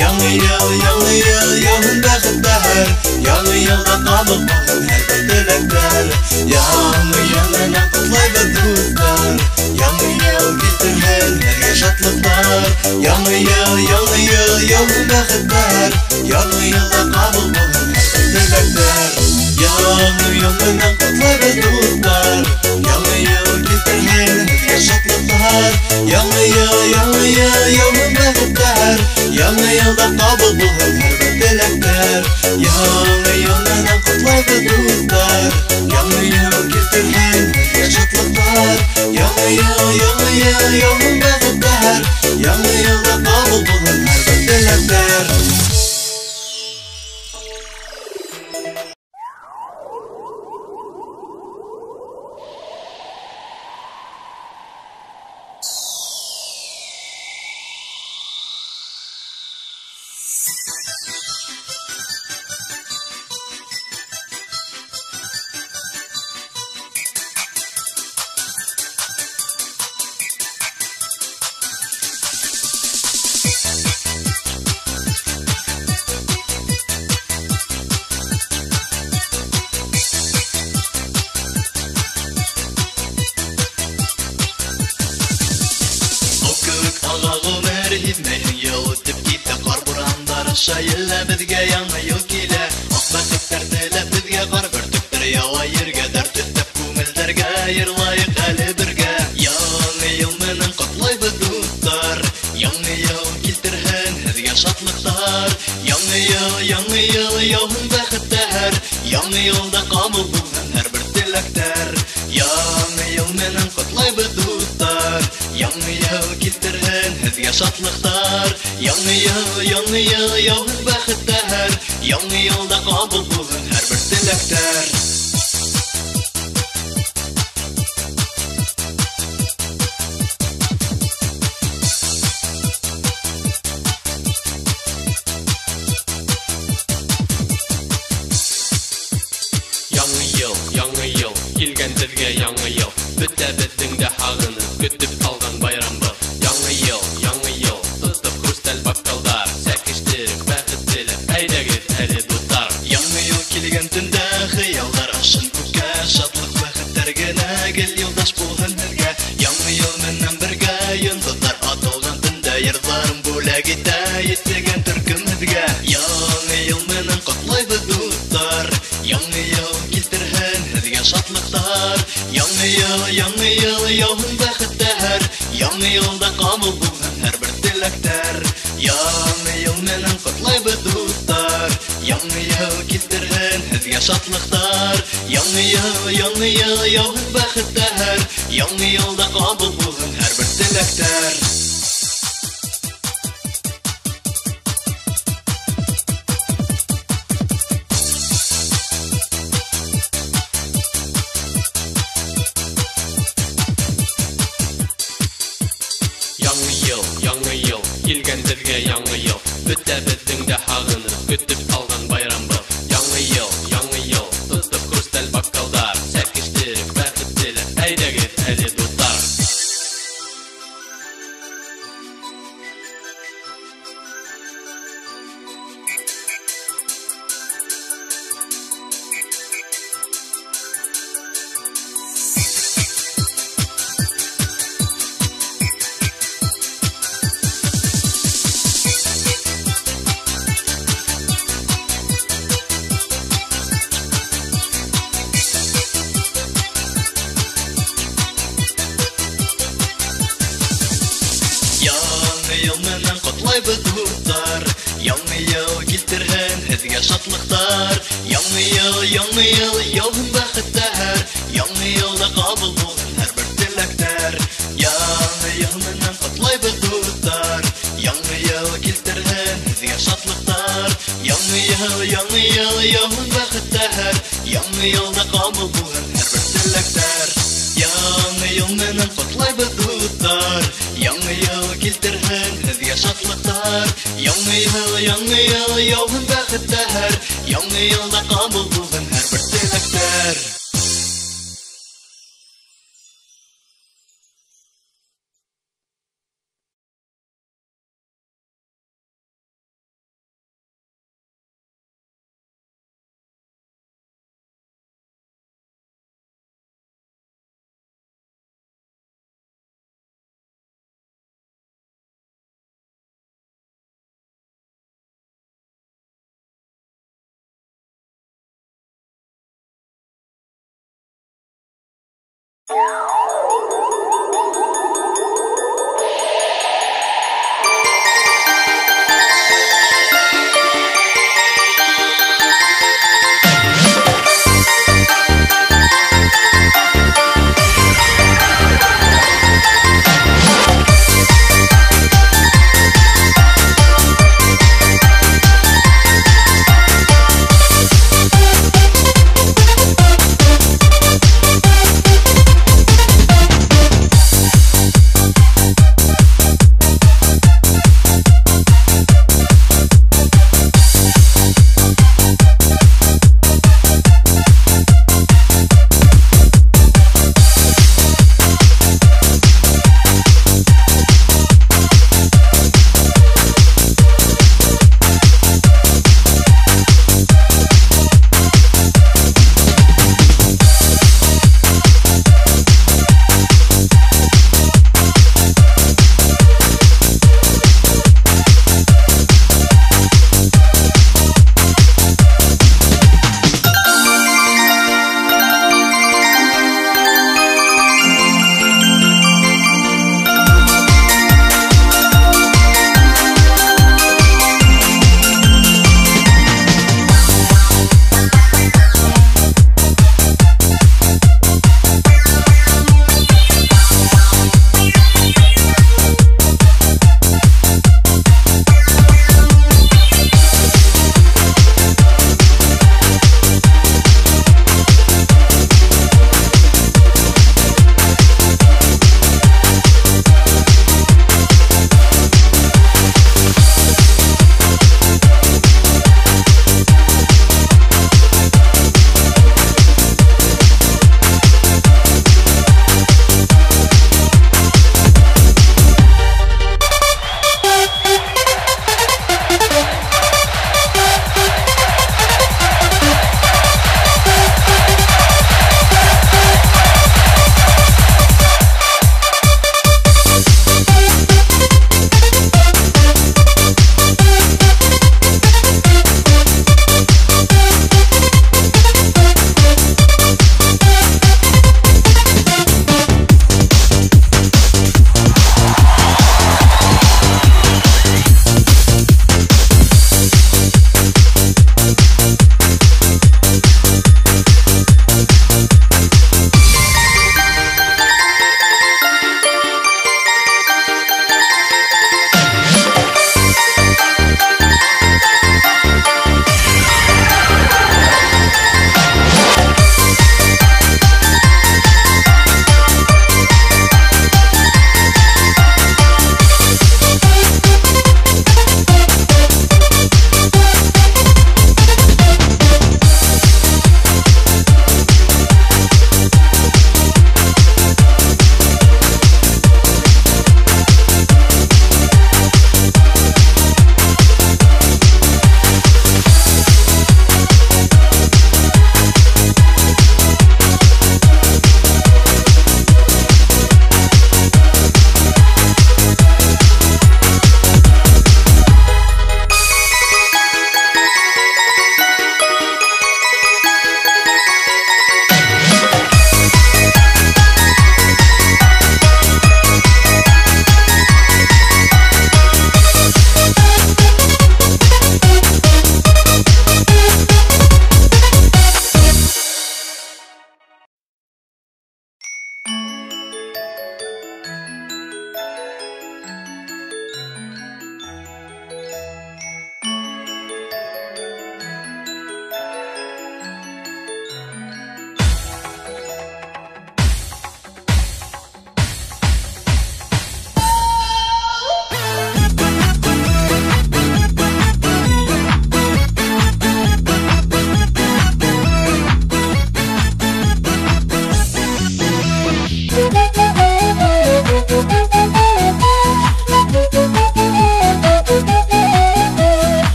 Яңы ел яуын бәхеттәр, яңы елда кабул булсын һәр бер теләктәр. Яңы ел менән котлайбыз дуслар, яңы ел китерһен һәргә шатлыклар. Яңы ел яуын бәхеттәр, яңы елда кабул булсын һәр бер теләктәр. Яңы ел менән котлайбыз дуслар, яңы ел китерһен һәргә шатлыклар. Яңы ел яуын бәхеттәр, яңы елда кабул булсын һәр бер теләктәр. Яңы ел менән котлайбыз дуслар, яңы ел китерһен һәргә шатлыклар. Яңы ел яуын бәхеттәр, яңы елда кабул булсын һәр бер теләктәр. Шайылла безгә яңы ел килә, ак бәхеттәр теләп безгә кар бөртектер ява ергә дәрт төтеп күңелләргә йырлаек әле бергә. Яңы ел менән котлайбыз дуслар, яңы ел китерһен һәргә шатлыклар. Яңы ел яуын бәхеттәр, яңы елда кабул булсын һәр бер теләктәр. Яңы ел менән котлайбыз дуслар, яңы ел китерһен һәргә шатлыклар. Яңы ел яуын бәхеттәр, яңы елда кабул булсын һәр бер теләктәр. Яңы ел, килгән безгә яңы ел, бөтә безнең дә хагыны көтеп алган байрам был. Яңы ел Кызларым бүләк итә естегән төркемебезгә. Яңа ел менән котлайбыз дуслар. Яңа ел килтерһен һезгә шатлыктар. Яңа ел яуын бәхеттәр. Яңа елда кабул булсын һәрбер теләктәр. Яңа ел менән котлайбыз дуслар. Яңа ел килтерһен һезгә шатлыктар. Яңа ел яуын бәхеттәр. Яңа елда кабул булсын һәрбер теләктәр. Яңа ел, килгән безгә яңа ел. Бөтәбезнең дә хагыны көтеп алган байрам бу. Яңа ел, тотып хрусталь бокалдар, сәкештер бәхет теләп, әйдәгез әле дуслар. Яңа ел менән котлайбыз дуслар. Яңа ел килтерһен һезгә шатлыктар. Яңа ел яуын бәхеттәр. Яңа елда кабул булсын һәрбер теләктәр. Яңа ел менән котлайбыз дуслар. Яңа ел килтерһен һезгә шатлыктар. Яңа ел яуын бәхеттәр. Яңа елда кабул булсын һәрбер теләктәр. Яңа ел менән котлайбыз дуслар. Яңа ел килтерһен һезгә шатлыктар. Яңа ел яуын бәхеттәр. Яңа елда кабул булсын һәрбер теләктәр.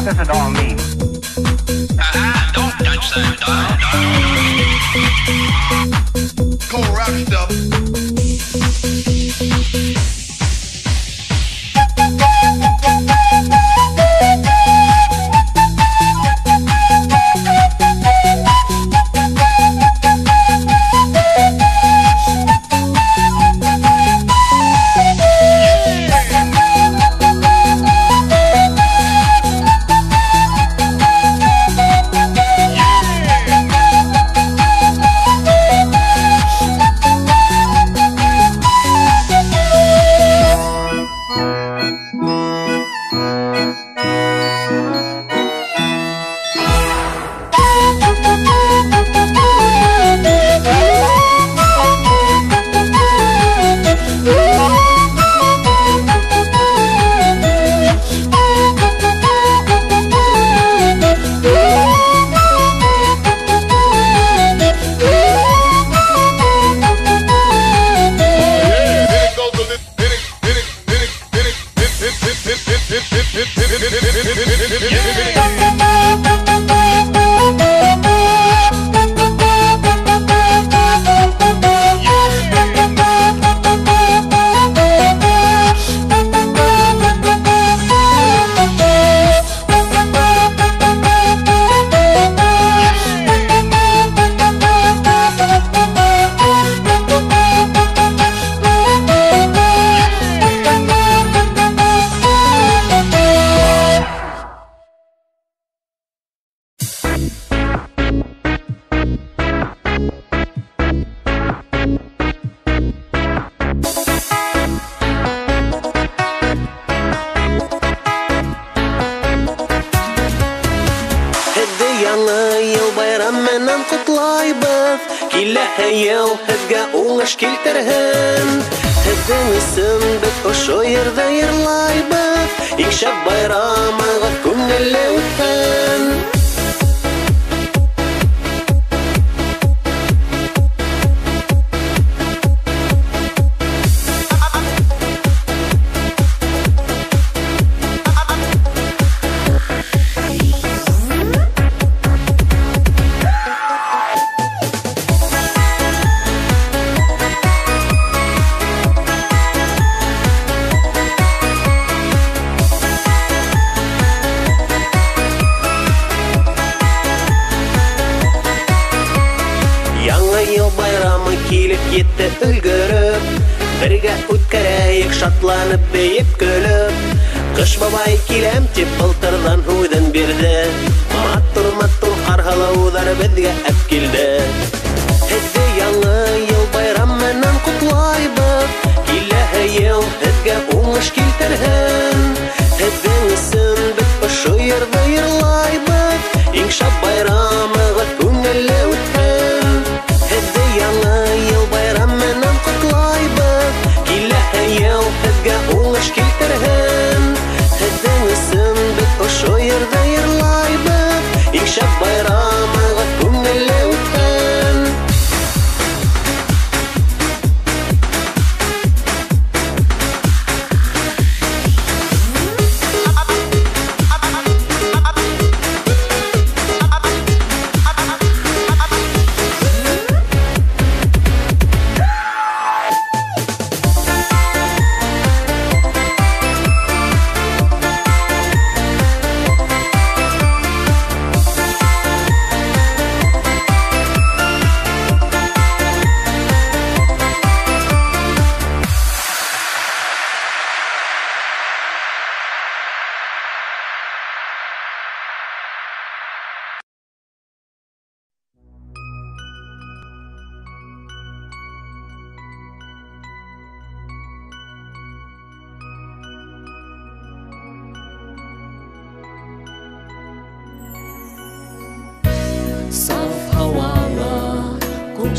What does it all mean? Don't touch that dial. Cool rock stuff.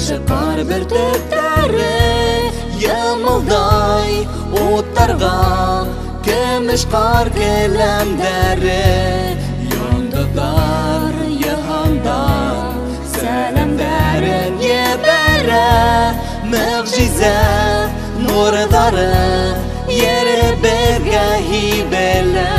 Шықар бүртіктері Ямылдай оттарға Көміш қар келемдері Яндыдар яғандар Сәлемдерін ебәрі Мағжизе нұрдары Ері бірге хибелі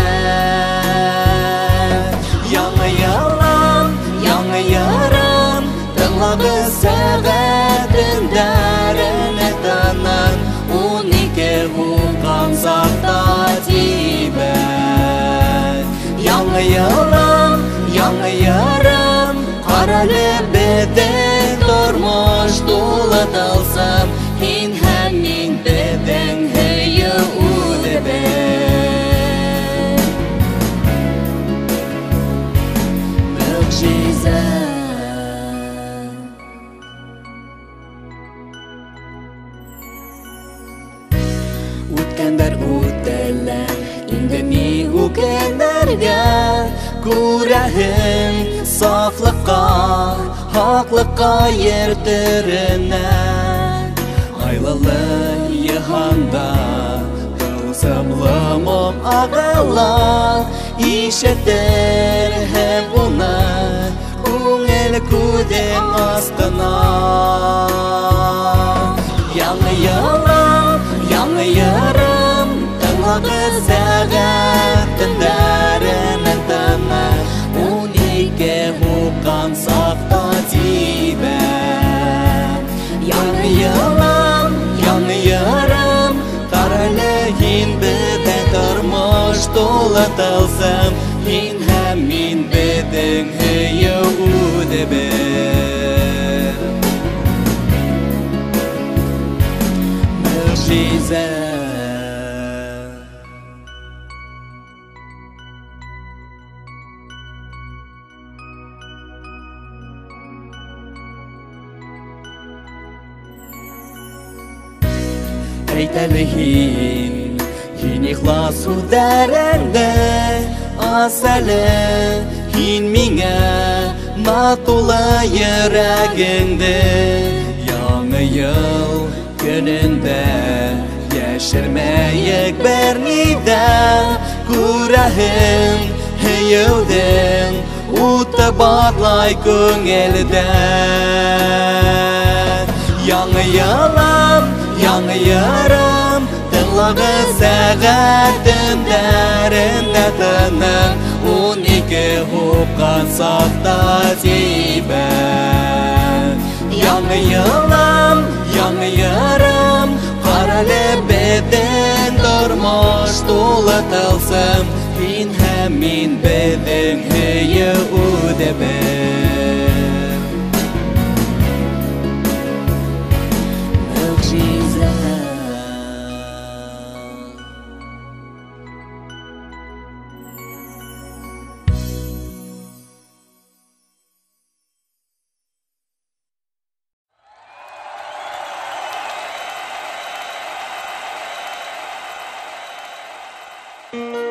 тормыш тулы талсам, һин һәм мин беҙҙең һөйөү үҙебеҙ. Мөғжизә. Үткәндәр үтәләр, инде ни үкенергә, күрәһең сафлыҡҡа, хаҡлыҡҡа ертеренә. Айлалы йыһанда тылсымлы моң ағыла, ишетерһең уны күңел күҙең астына. Яңы йылым, яңы йырым, тыңлағыҙ сәғәт төндәренең тыны, 12 һуҡҡан сафта тибә. Яңы йылым, яңы йырым, ҡарале һин беҙҙең тормош тулы тылсым, һин һәм мин беҙҙең һөйөү үҙебеҙ. Мөғжизә. Әйтәле һин ихлас һүҙҙәреңде, асәле һин миңә матулы йөрәгеңде. Яңы йыл көнөндә йәшермәйек бер ни ҙә, күрәһең һөйөүҙең уты барлай күңелдә. Яңы йылым, яңы йырым, тыңлағыҙ сәғәт төндәрендә тыным, 12 һуҡҡан сафта тибә. Яңы йылым, яңы йырым, ҡарале беҙҙең тормош тулы тылсым, һин һәм мин беҙҙең һөйөү үҙебеҙ. Мөғжизә.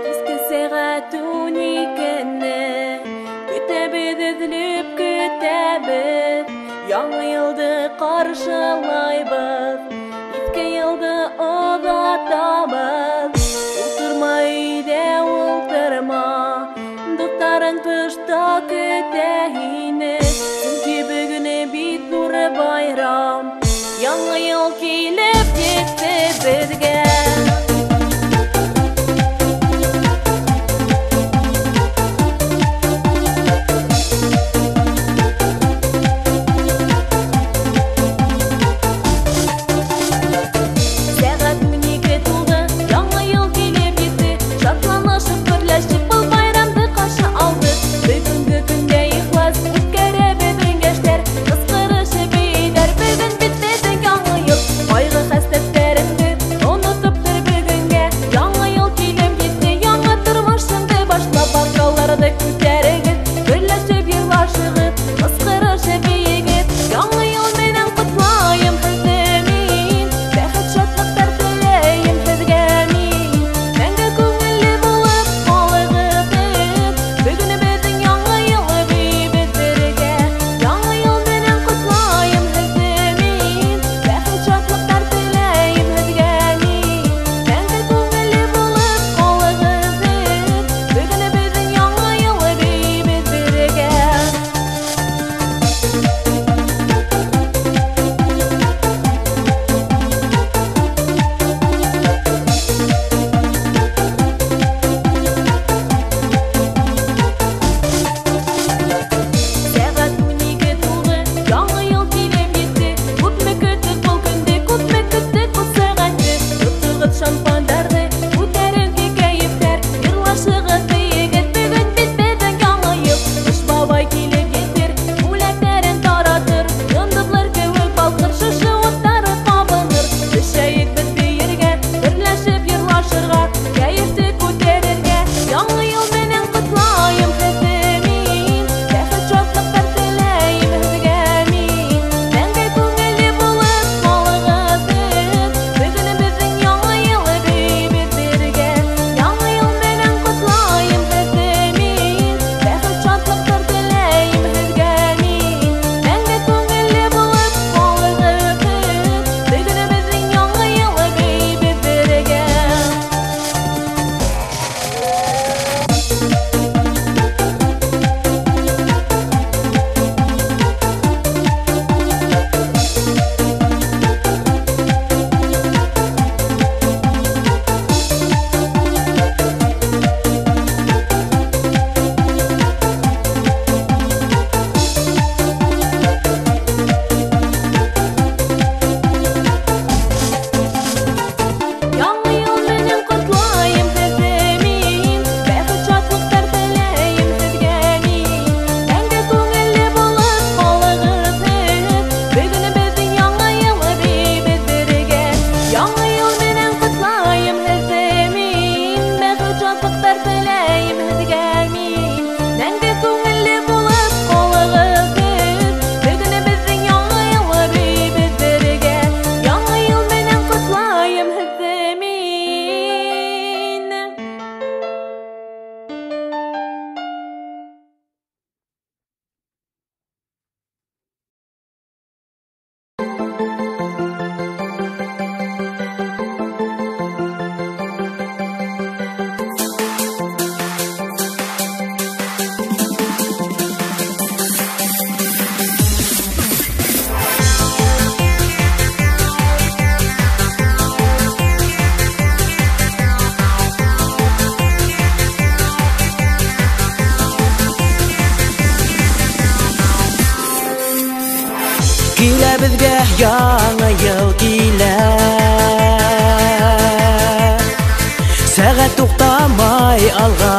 Киске сәғәт 12-не көтәбеҙ, эҙлеп көтәбеҙ. Яңы йылды ҡаршылайбыҙ, иҫке йылды оҙатабыҙ. Ултырма өйҙә, ултырма, дуҫтарың тышта көтә һине, сөнки бөгөн бит ҙур байрам. Яңы йыл килеп етте беҙгә. Ҡайғы хәстәттәреңде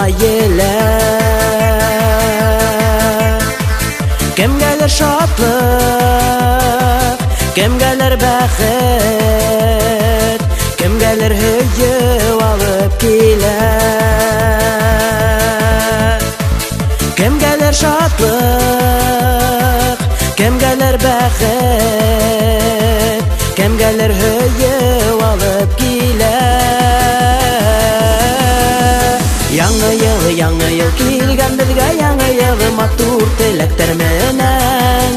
елер. Кемгәлер шатлык, кемгәлер бәхет, кемгәлер һөйү алып килер. Кемгәлер шатлык, кемгәлер бәхет, кемгәлер һөйү алып килер. Яңа ел килгән безгә, яңа ел матур теләктәр менән.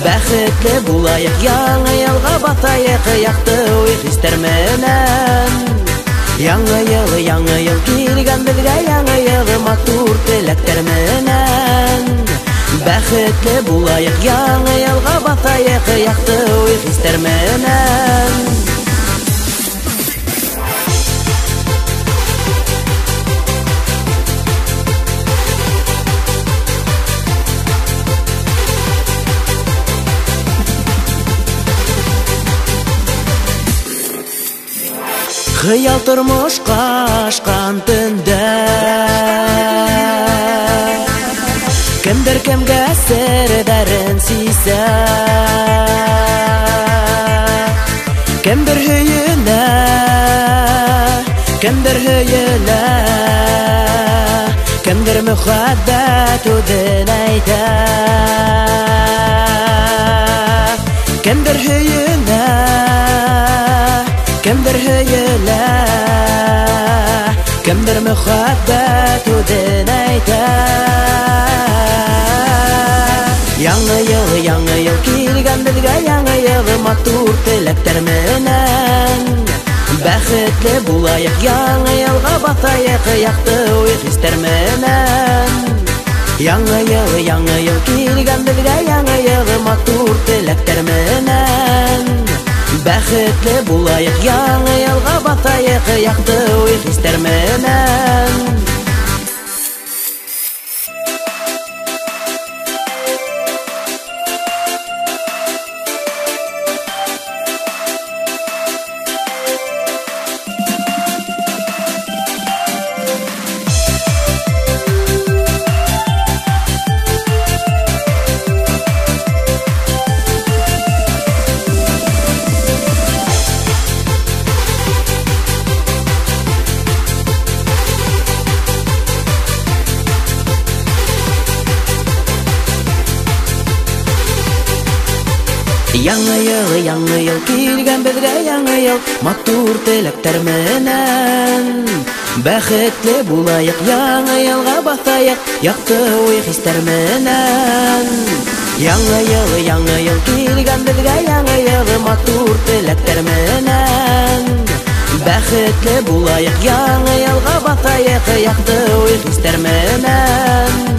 Бәхетле булайык, яңа елга батайык, якты уй хистәр менән. Яңа ел килгән безгә, яңа ел матур теләктәр менән. Бәхетле булайык, яңа елга батайык, якты уй хистәр менән. Хыял тормышка ашкан төндә, кемдер кемгә сердәрен сизә, кемдер һөенә, кемдер һөелә, кемдер мөхәббәт үҙен әйтә, кемдер һөенә, кемдер һөелә, кемдер мөхәббәт үҙен әйтә. Яңа ел килгән безгә, яңа ел матур теләктәр менән. Бәхетле булайык, яңа елга батайык, якты уй хистәр менән. Яңа ел килгән безгә, яңа ел матур теләктәр менән. Бәхетле булайык, яңа елга батайык, якты уй хистәр менән. Яңа ел килгән безгә, яңа ел матур теләктәр менән. Бәхетле булайык, яңа елга батайык, якты уй хистәр менән. Яңа ел килгән безгә, яңа ел матур теләктәр менән. Бәхетле булайык, яңа елга батайык, якты уй хистәр менән.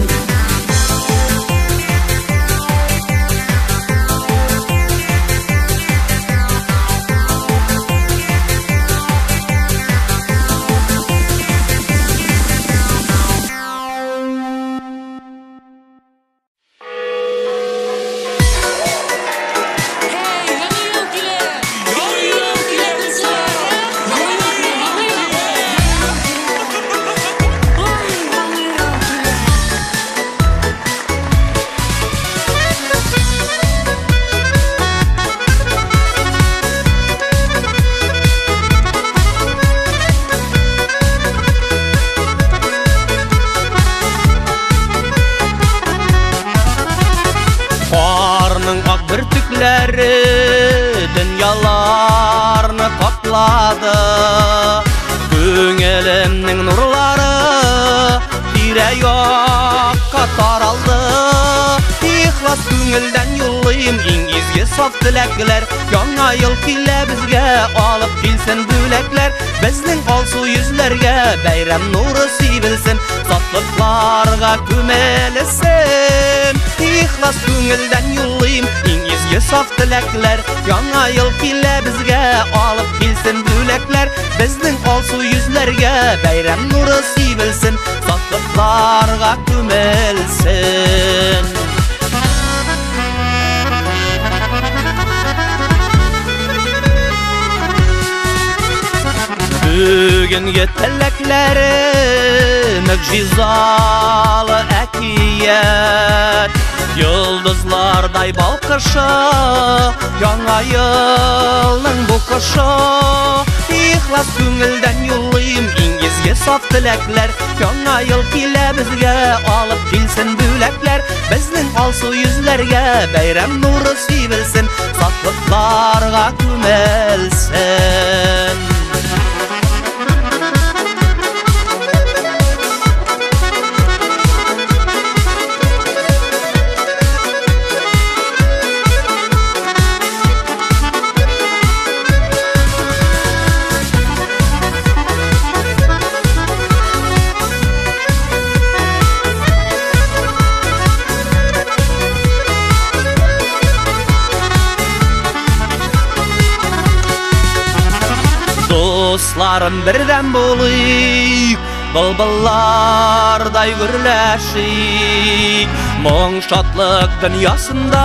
Dünyalarını kapladı, Күңелемнең нурлары тирә-якка таралды. Ихлас күңелдән юллыйм иң изге саф теләкләр. Яңа ел килә безгә, алып килсен бүләкләр. Безнең алсу йөзләргә бәйрәм нуры сибелсен, сатлыкларга күмелсен. Ихлас күңелдән юллыйм иң изге саф теләкләр. Яңа ел килә безгә, алып килсен бүләкләр. Безнең алсу йөзләргә бәйрәм нуры сибелсен, сатлыкларга күмелсен. Бүгенге теләкләрен Günlük jizalı ekiyet Yıldızlarday balkışı Yana yılın bu kışı İhlas köngülden yollayım İngizge saf dilekler Yana yıl kile bizge alıp kilsin bülekler Bizning alsu yüzlerge bayram nuru sivilsin Saflıklarga kümelsin Dostlarım birden bolayık Bılbıllarday gürleşik Muң şatlık dünyasında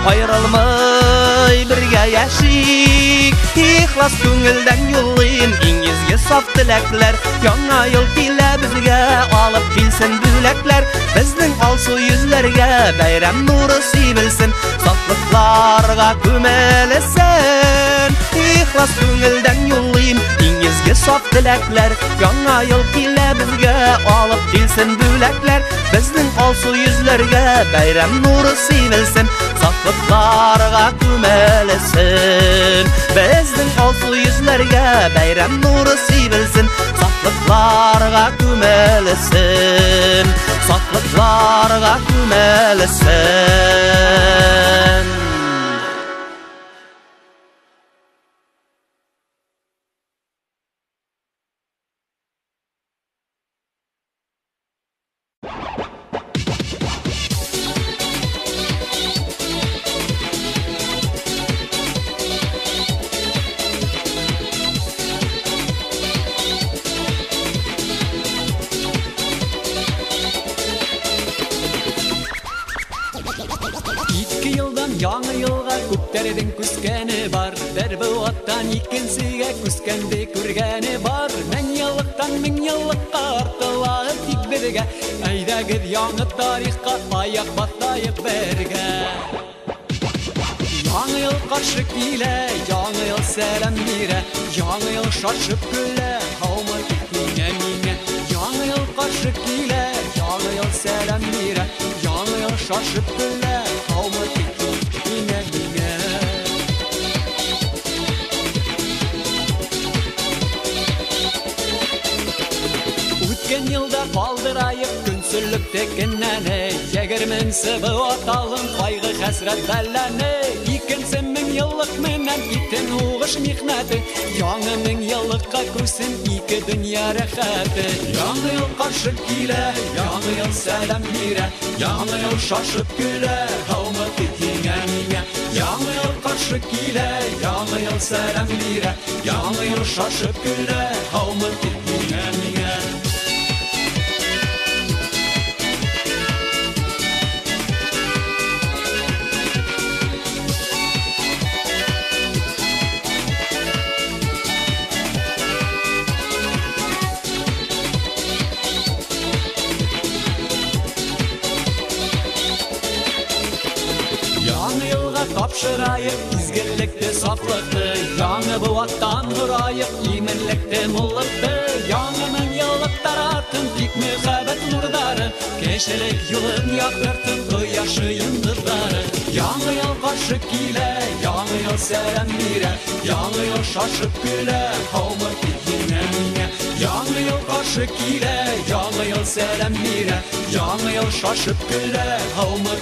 Ayrılmay birge yaşik İhlas köngülden yollayın İngizge saf dilekler Yana yıl kile bizge alıp kilsin bülekler Bizning alsu yüzlerge bayram nuru sivilsin Saflıklarga kümelsin İhlas köngülden yollayım İngizge saf dilekler Yana yıl kile bizge alıp kilsin bülekler Bizning alsu yüzlerge bayram nuru sivilsin Saflıklarga kümelsin Bizning alsu yüzlerge bayram nuru sivilsin Saflıklarga kümelsin Saflıklarga kümelsin Яңа елга күктәрдән күскәне бар Бер буаттан икенсегә күскәнде күргәне бар Мең еллыктан артыла тик бергә Әйдәгез яңа тарихка аяк басайык бергә Яңа ел каршы килә, яңа ел сәлам бирә Яңа ел шашып көлә, һаумы миңә Яңа ел каршы килә, яңа ел сәлам бирә Яңа ел шашып көлә, һаумы Үткен елда калдырайык күнсүллүк текеннәне Егермен сыбы аталын кайгы хәсрәт бәлләне Икенсе мең еллык менән итен угыш михнәте Яңа мең еллыкка күрсен ике дөнья рәхәте Яңа ел каршы килә, яңа ел сәлам бирә Яңа ел шашып көлә, һаумы миңә Яңа ел каршы килә, яңа ел сәлам бирә Яңа ел шашып көлә, һаумы миңә Тапшырайык изгеллекте сафлыкты Яңа буаттан нурайык иминлекте муллыкты Яңа мең еллык таратын тик мөхәббәт нурдары Кешелек юлын яктыртын кояшы йындырлары Яңа ел каршы килә, яңа ел сәлам бирә Яңа ел шашып көлә, һаумы миңә Яңа ел каршы килә, яңа ел сәлам бирә Яңа ел шашып көлә, һаумы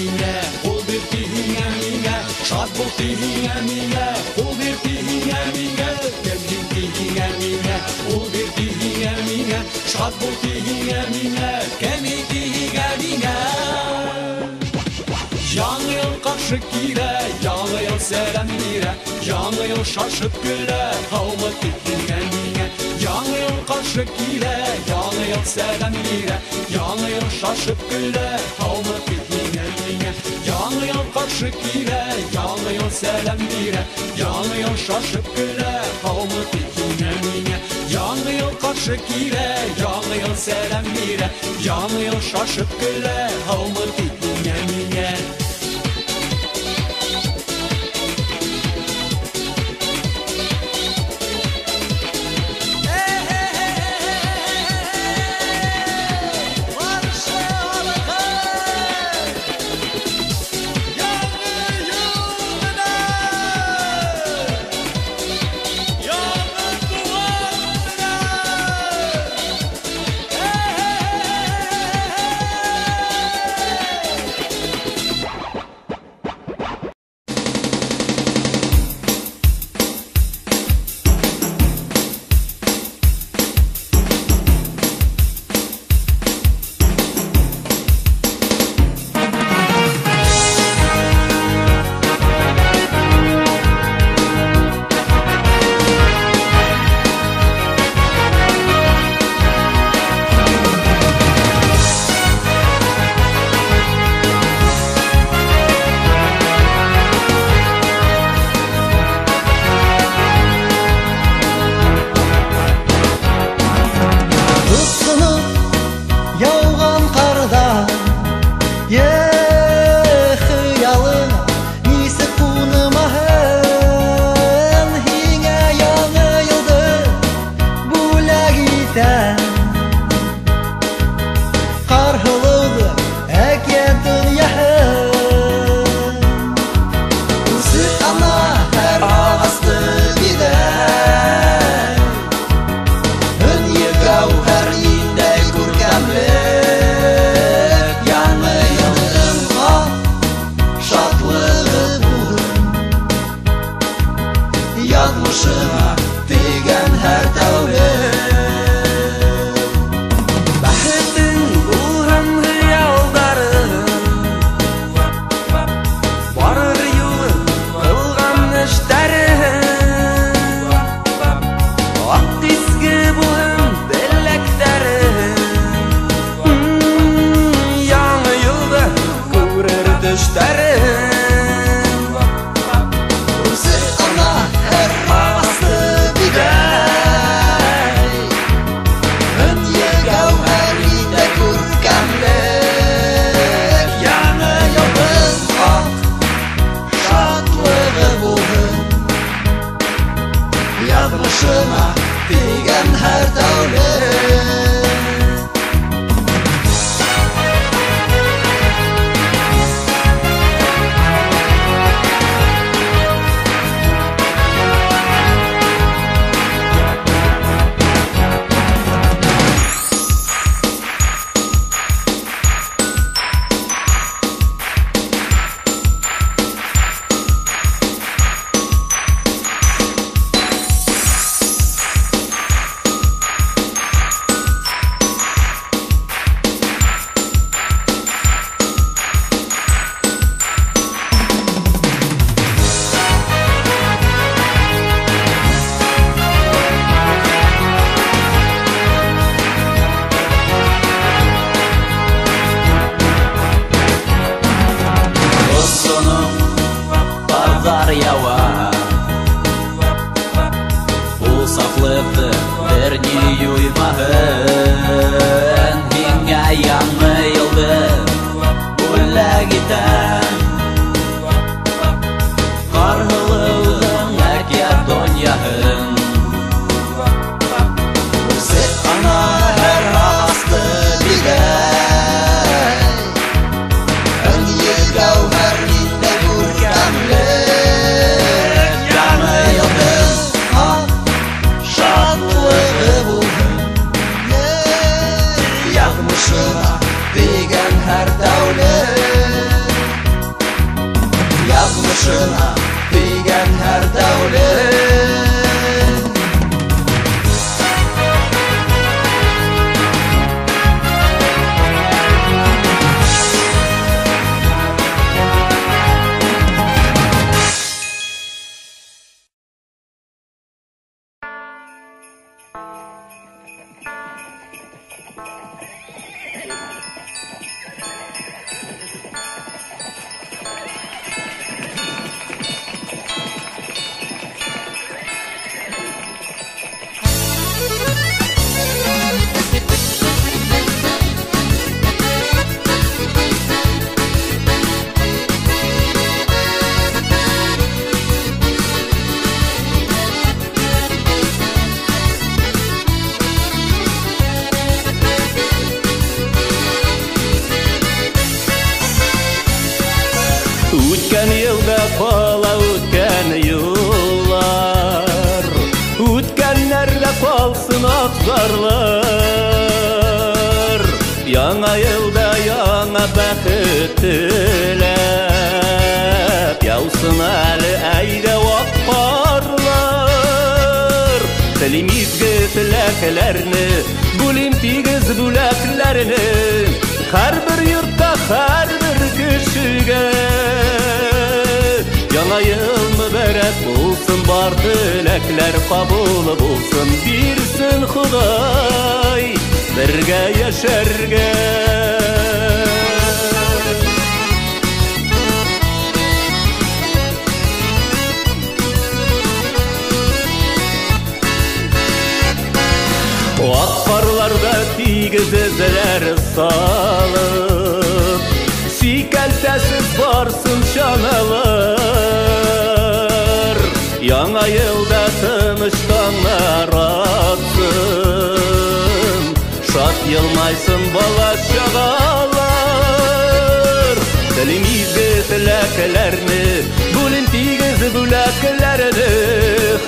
миңә Ул бир тиңә миңә, шат бул тиңә миңә Ул бир тиңә миңә, кемдин тиңә миңә Ул бир тиңә миңә, шат бул тиңә миңә Кемдин тиңә миңә Яңа ел каршы килә, яңа ел сәлам бирә Яңа ел шашып көлә, һаумы тиңә миңә Яңа ел каршы килә, яңа ел сәлам бирә Яңа ел шашып көлә, һаумы Яңа ел каршы килә, яңа ел сәлам бирә Яңа ел шашып көлә, һаумы миңә каршы килә, яңа ел сәлам бирә, яңа ел шашып көлә, һаумы тик миңа. Тілімізгі тіләкләрні, бүлім тигіз бүләкләрні, һәр бір йортта, һәр бір кешегә. Яңа ел мүбәрәк булсын, бар тіләкләр кабул булсын, бирсен Худай бергә яшәргә. Ак карларда тигез эзләр салып, сикәлтәсез барсын чаналар. Яңа елда тыныч таңнар атсын, шат елмайсын бала-чагалар. Тілімізгі тіләкләрні, бүлін тигіз бүләкләрні,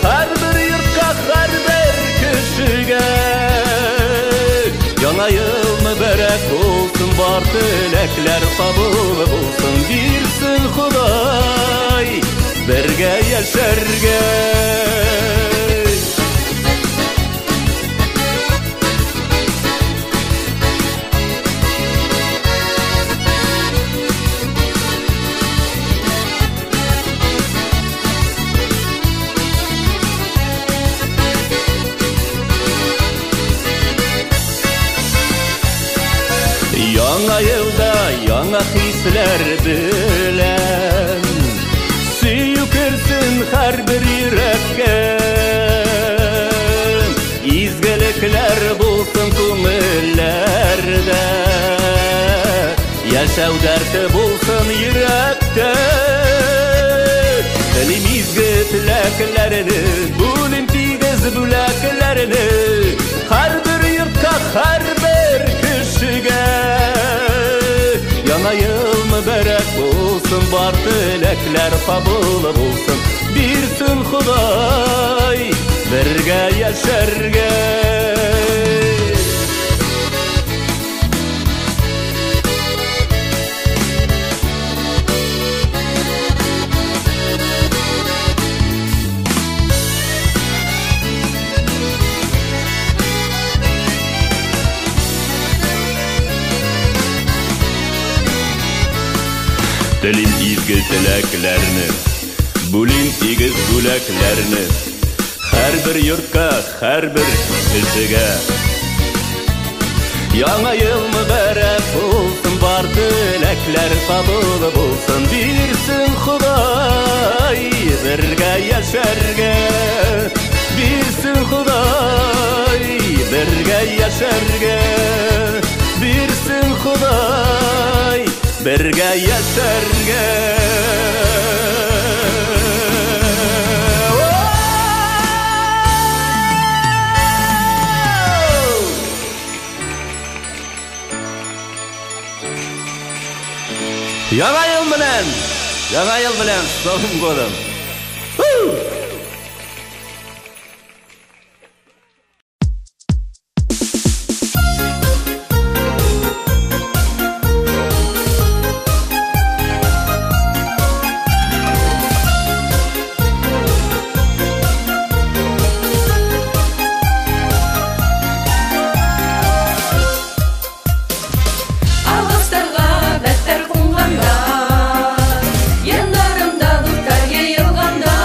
һәр бір йортка, һәр бір кешегә. Яңа ел мүбәрәк булсын, бар тіләкләр кабул булсын, бирсен Худай бергә яшәргә. Яңа елда яңа хисләр белән сөю керсен һәр бер йөрәккә. Изгелекләр булсын күңелләрдә, яшәү дәрте булсын йөрәктә. Тілімізгі тіләкләрне, бүлін тигіз бүләкләрне, һәр бір йортка, һәр бір кешегә. Яңа ел мүбәрәк булсын, бар тіләкләр кабул булсын, бирсен Худай бергә яшәргә. Тілім изге тіләкләрні, бүлін тигіз бүләкләрні, һәр бір йортка, һәр бір кешегә. Яңа ел мүбәрәк булсын, бар тіләкләр кабул булсын, бирсен Худай бергә яшәргә. Бирсен Худай бергә яшәргә. Бирсен Худай бергә яшәргә. Яңа ел белән, Новым годом! Яндарымда дуттар йыйылганда,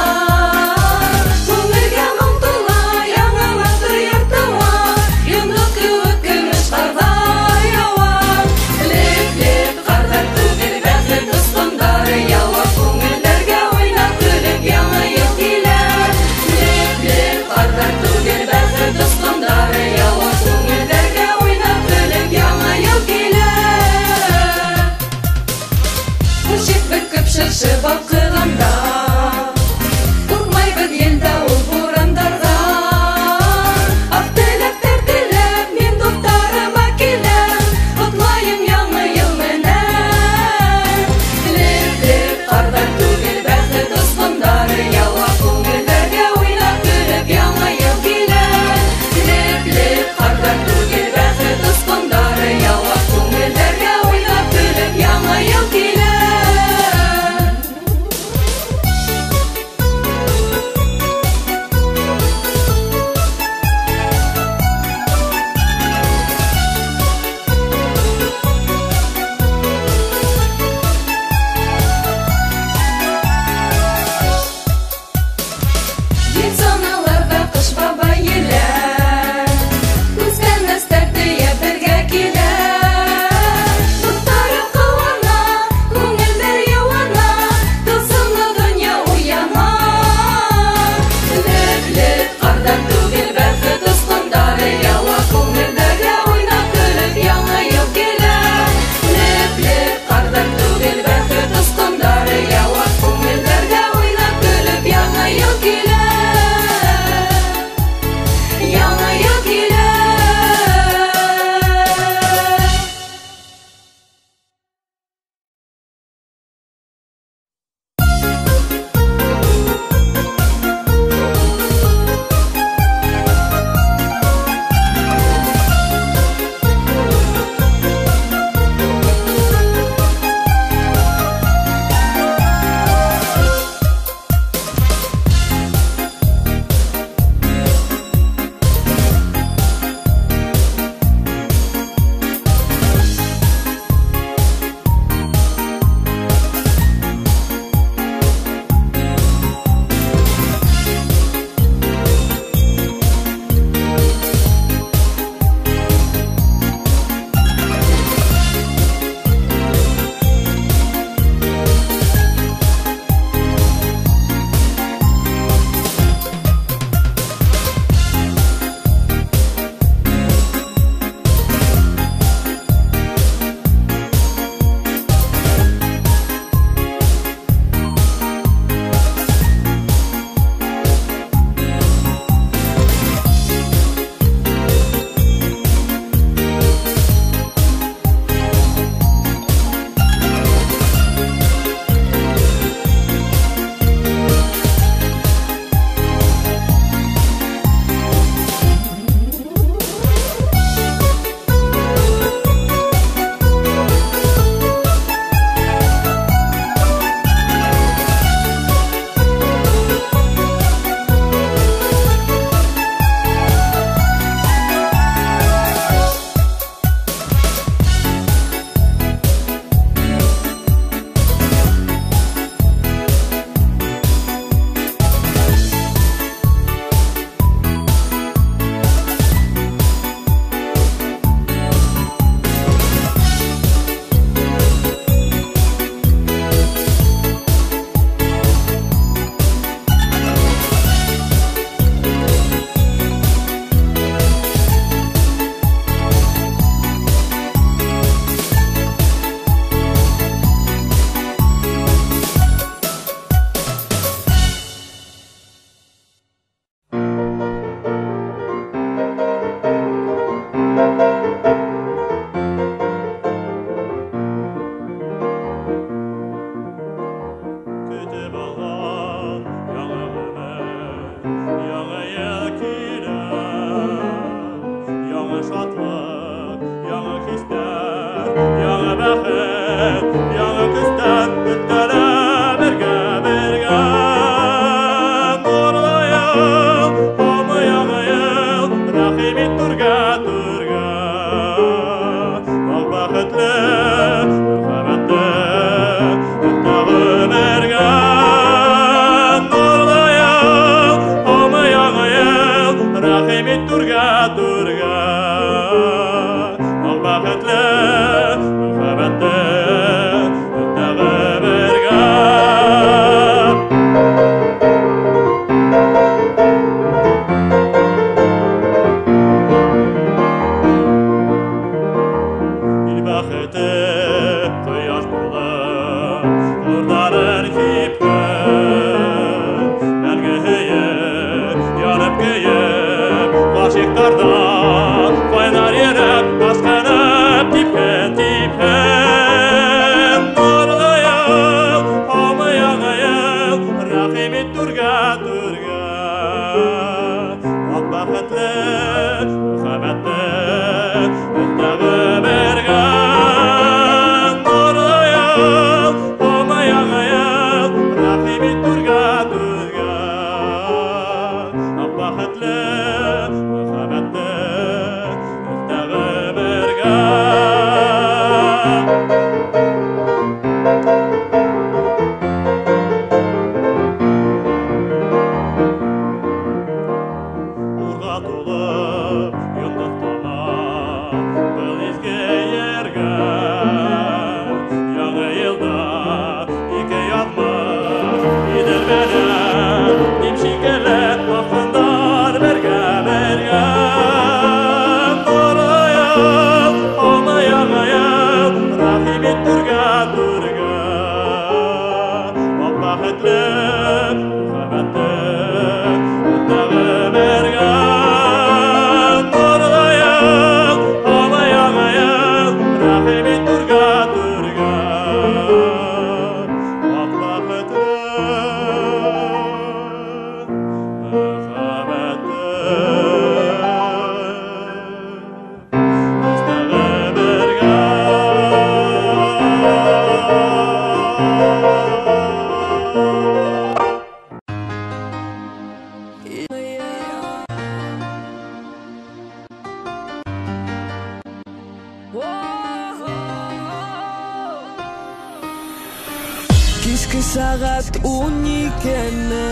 Kişki saat 12'ni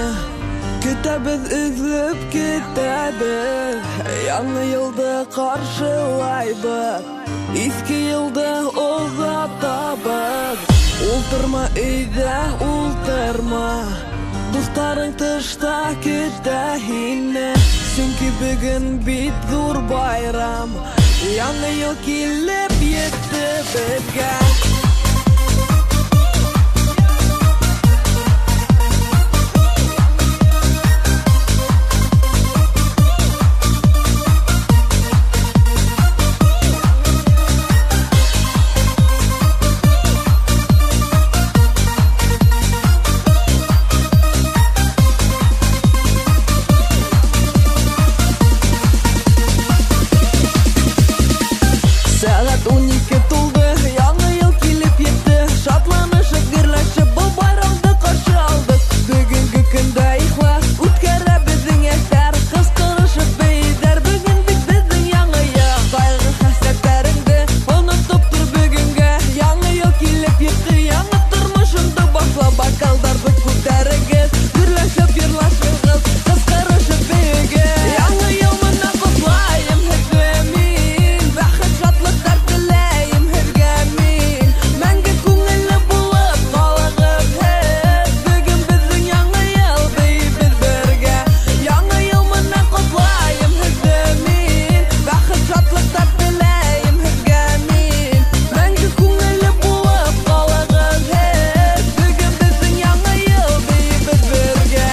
Kütəbiz üzülüb kütəbiz Yanı yılda qarşılaybız Eski yılda uzatabız Ultırma öydə ultırma Dostların tışta kütə hinne Çünki bugün bit zor bayram Yanı yıl kilip yetti bizge Saat 12 tuldu, yanı yıl kilip yetti Şatlanışıp gürləşip bu bayramda qarşı aldık Bugünkü gündə ixlas, utkara bizim eşler Kıskırışıp beyder, bugün bit bizim yanı yıl Qayğı həsətlərində, unutupdur bugünkə Yanı yıl kilip yetti, yanı durmuşundu Başla bakaldardı kütərigiz Gürləşip yırlaşığız, kıskırışıp beyge Yanı yıl mına qutlayım hepimiz Bəxət şatlıqlar diləyim hərgəmin Məngə күңелі bulub qalığız hep Bugün bizim yanı yıl beybiz birgə Yanı yıl mına qutlayım hepimiz Bəxət şatlıqlar diləyim hərgəmin Məngə күңелі bulub qalığız hep Bugün bizim yanı yıl beybiz birgə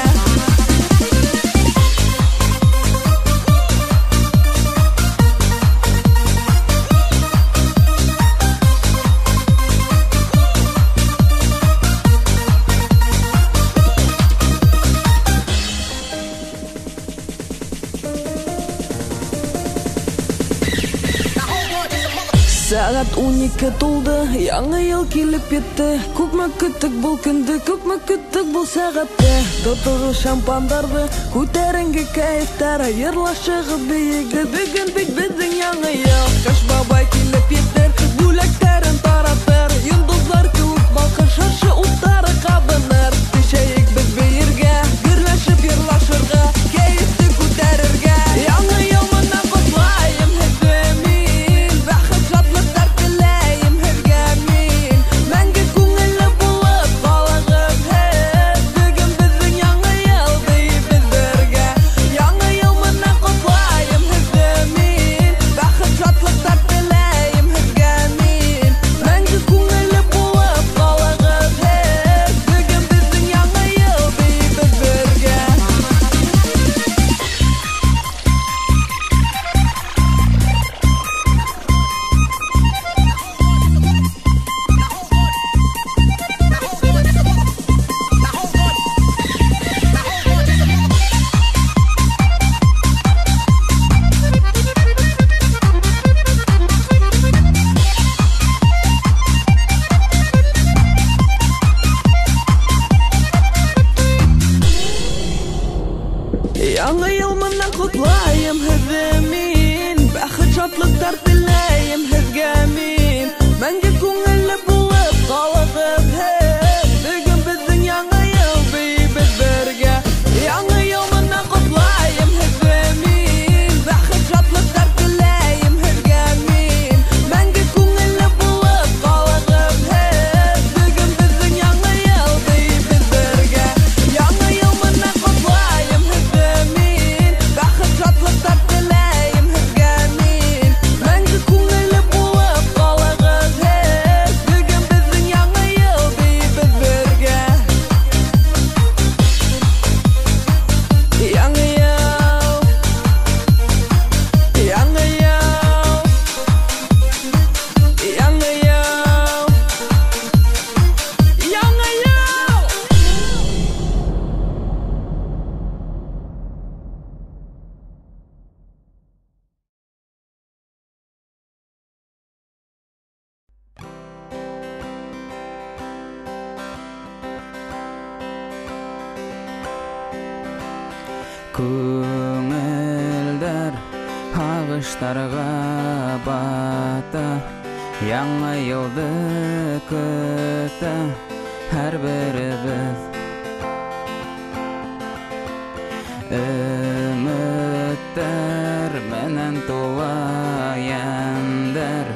Saat 12 tuldu, yanı yıl kilip yetti Күпме күттік бұл күнді, күпме күттік бұл сағатты Тотығы шампандарды, көтерінгі кайфтары Йырлашығыз бейігі, бүгін бит біздің яңы йыл Қаш бабай келіп еттер, бүләктерін таратыр Йындызлар күлік балқыр, шаршы уттары қабыныр Кешейік біз бейірге, гүрләшіп йырлашырға Кайфті көтерірге Яңы йыл мына құтлайым хепімін Бәхет шатлықтар тілейім хәргәмін Мәңгі күңелі болып қалығыз хеп Бүгін біздің яңы йыл бейбіз бірге Яңы йыл мына құтлайым хепімін Бәхет шатлықтар тілейім хәргәмін Мәңгі күңелі болып қалығыз хеп Бүгін біздің яңы йыл бейбіз бірге Яңы йыл мына құтлайым хәргәмин Бәхет шатлықтар тілейім хәргәмин Мәңгі күңелі болып қалығыз хеп Бүгін біздің яңы йыл бейбіз бірге Яңы йыл мына құтлайым хәргәмин Бәхет шатлықтар тілейім хәргәмин Мәңгі күңелі болып қалығыз хеп Бүгін біздің яңы йыл бейбіз бірге Яңы йыл мына құтлайым хәргәмин Бәхет шатлықтар тілейім хәргәмин Мәңгі күңелі болып Күңелдер ағыштарға бата, яңа елды күті әр біріміз. Үміттер менен тула ендер,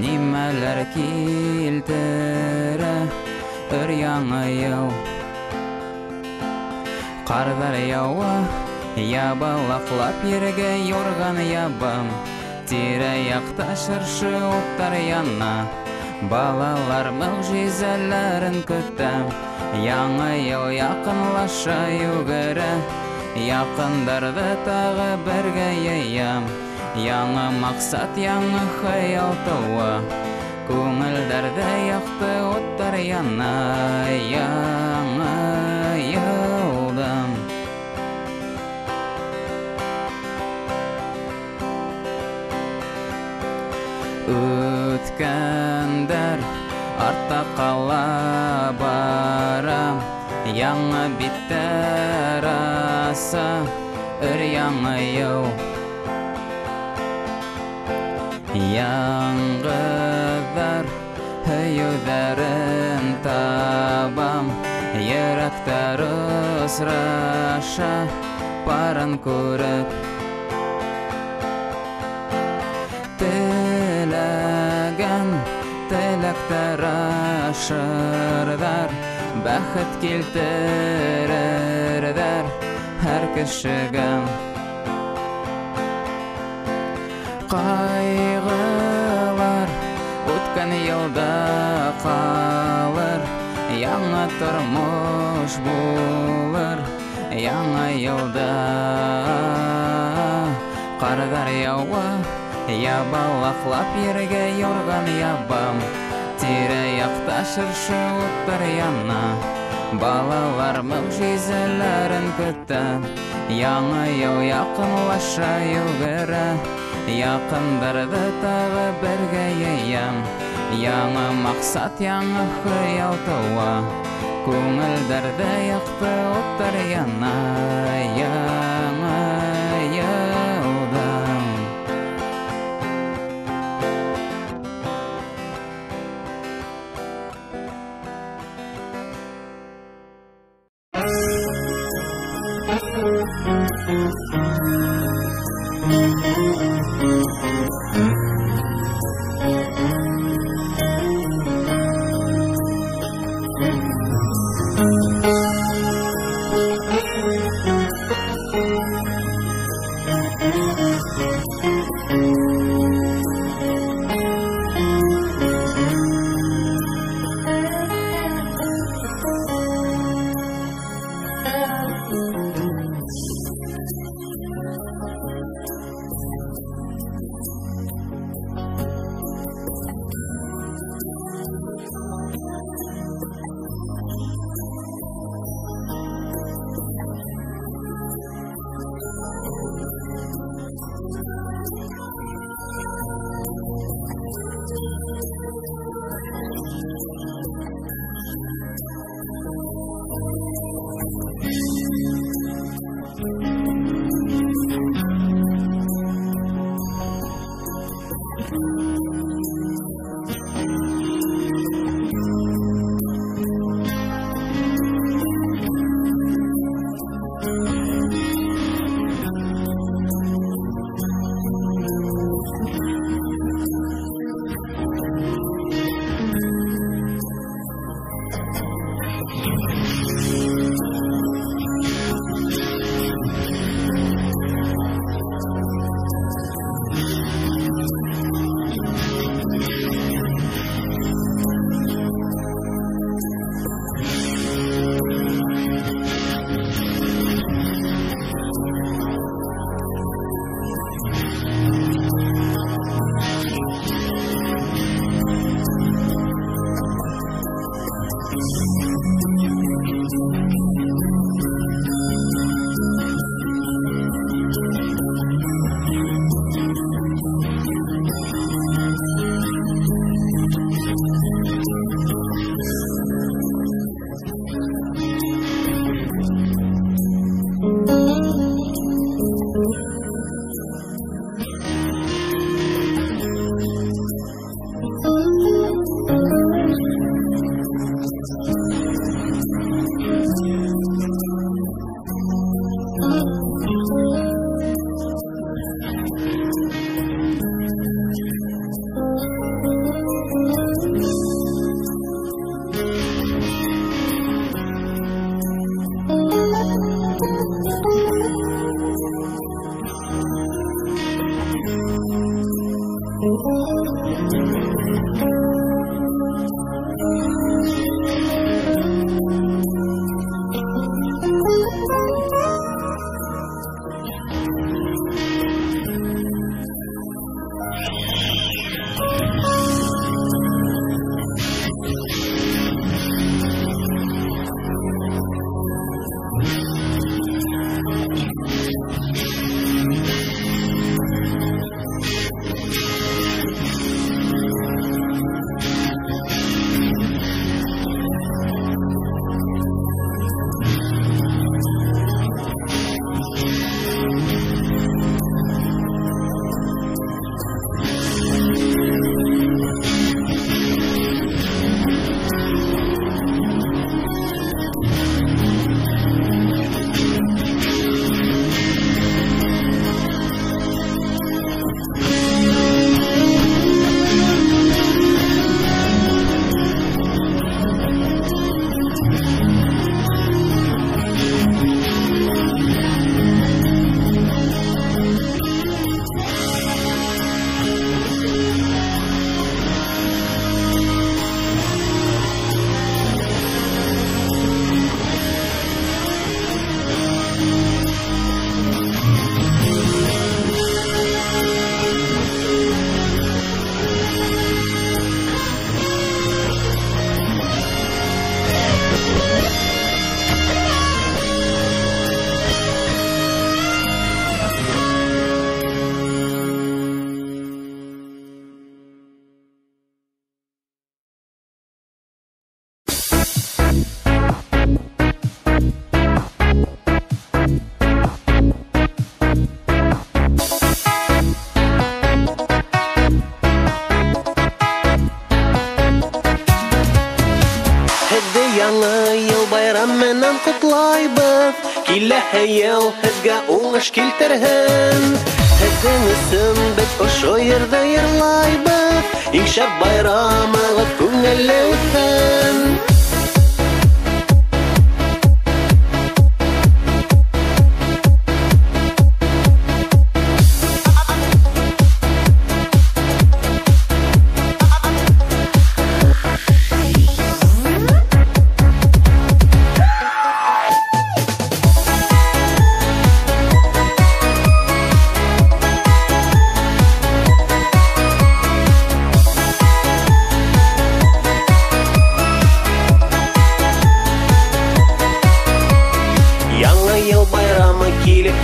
нимелер келтірі өр яңа ел. Қардар яуы, ябалақлап ерге yorgan ябам, тираяқта шыршы оттар яна, балалар мұғжизаларын күттім. Яңа ел яқынлаша югірі, яқындарды тағы бірге ейям. Яңа мақсат, яңа хаял туы, көңілдерді яқты оттар яна. Яңа елдім. Өткендер артта қала барам, яңа биттер аса өр яңа ел. Яңғыдар өйдерін табам, еректер ұсыраша барын көріп. Тілеген тілектер ашырдар, бәхет келтірердер әр кішігім. Қайғылар өткен елда қалыр, яңа тұрмыш болыр яңа елда. Қардар яуы, ябалақлап ерге yorgan ябам, тираяқта шыршы оттар яна, балалар мұғжизаларын күтті. Яңа ел яқынлаша югірі, яқындарды тағы бірге ейям. Яңа мақсат, яңа хаял туы, көңілдерді яқты оттар яна. Яңа елдім. котлайбыз. Киләһе ел һезгә уңыш килтерһен. Һезнең өсөн без ошо йөрдә йырлайбыз. Иң шәп байрамыгыз күңелле үтсен.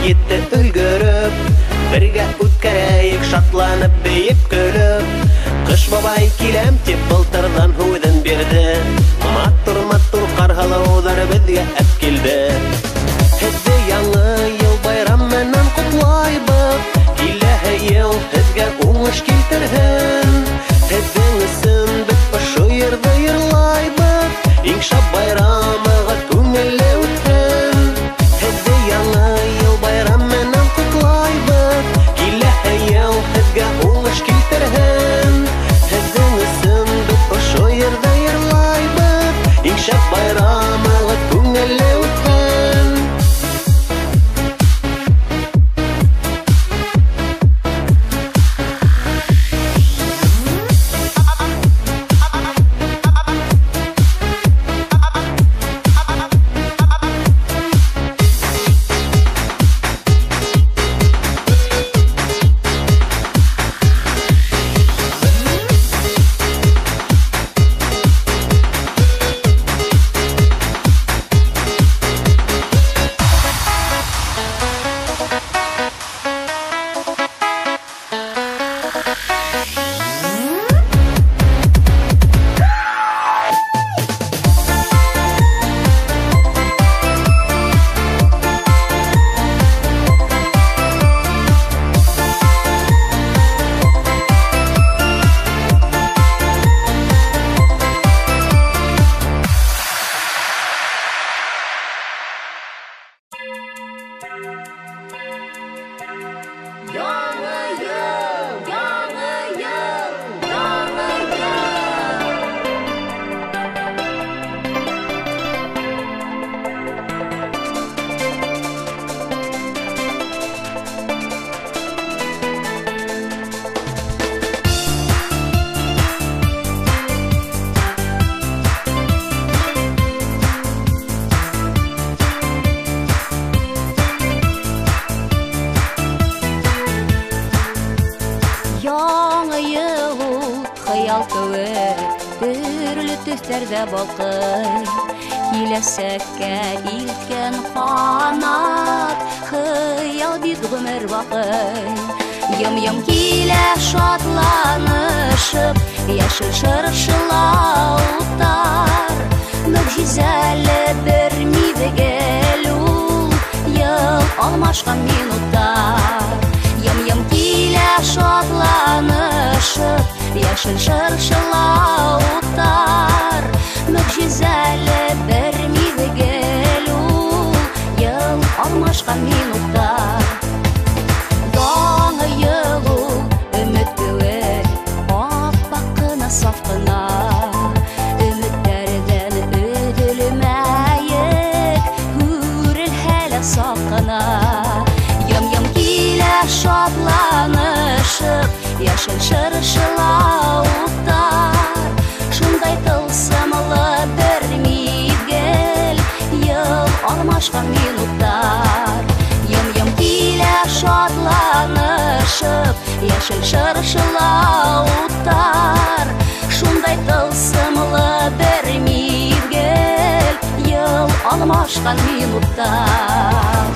Yetті үлгіріп, бірге үткәрәйік шатланып бейіп көліп. Қыш бабай келем теп былтырдан худын берді. Маттур қарғалаудар бізге әп келді. Хәзді яңы ел байрам мәнен құтлайбыз. Келәһе ел хәзгә уңыш келтерһен. Хәздің үсін біз ұшы ерді йырлайбыз. Иң шап байрамыға күңелле үтсен. Хәзді яңы ел байрам мәнен құтлайбыз. Келәһе ел хәзгә уңыш келтерһен. Хәздің үсін біз ұшы ерді йырлайбыз. Иң шап байрамыға күңелле үтсен. Төстәрдә балкый, киләсәккә илткән канат, хыял бит гомер вакый. Йым-йым килә шатланышып, яшел шыршылаутар. Мөгъҗизәле бер мизгел ул, ел алмашкан минуттар. Йым-йым килә шатланышып, яшел шыршылаутар. Мөгъҗизәле бер мизгел ул, ел алмашкан минуттар. Яңы ел ул, өмет кеүек, ап-ак кына, саф кына. Өметтәрдән өтелмәек, күрел хәле саф кына. Йым-йым килә шатланышып, яшел шыршылаутар. Шундай тылсымлы бер мизгел, ел алмашкан минуттар. Йым-йым килә шатланышып, яшел шыршылаутар. Шундай тылсымлы бер мизгел, ел алмашкан минуттар.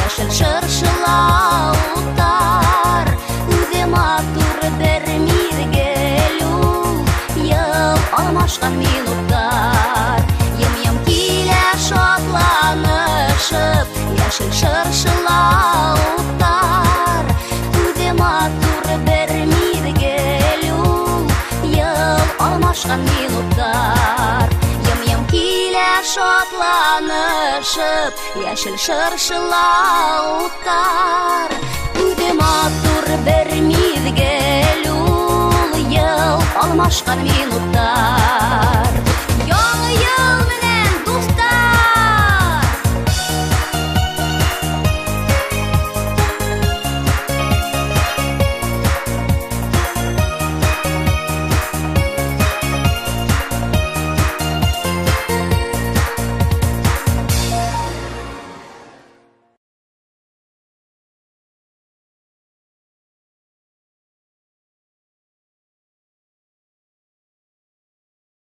яшел шыршылауттар, үзе матур бер миргел ул, ел алмашкан минуттар. Ем-ем килә шатланышып, яшел шыршылауттар, үзе матур бер миргел ул, ел алмашкан минуттар. Ем-ем килә шатланышып, яшел шыршылауттар, үзе матур бер миргел ул, ел алмашкан минуттар.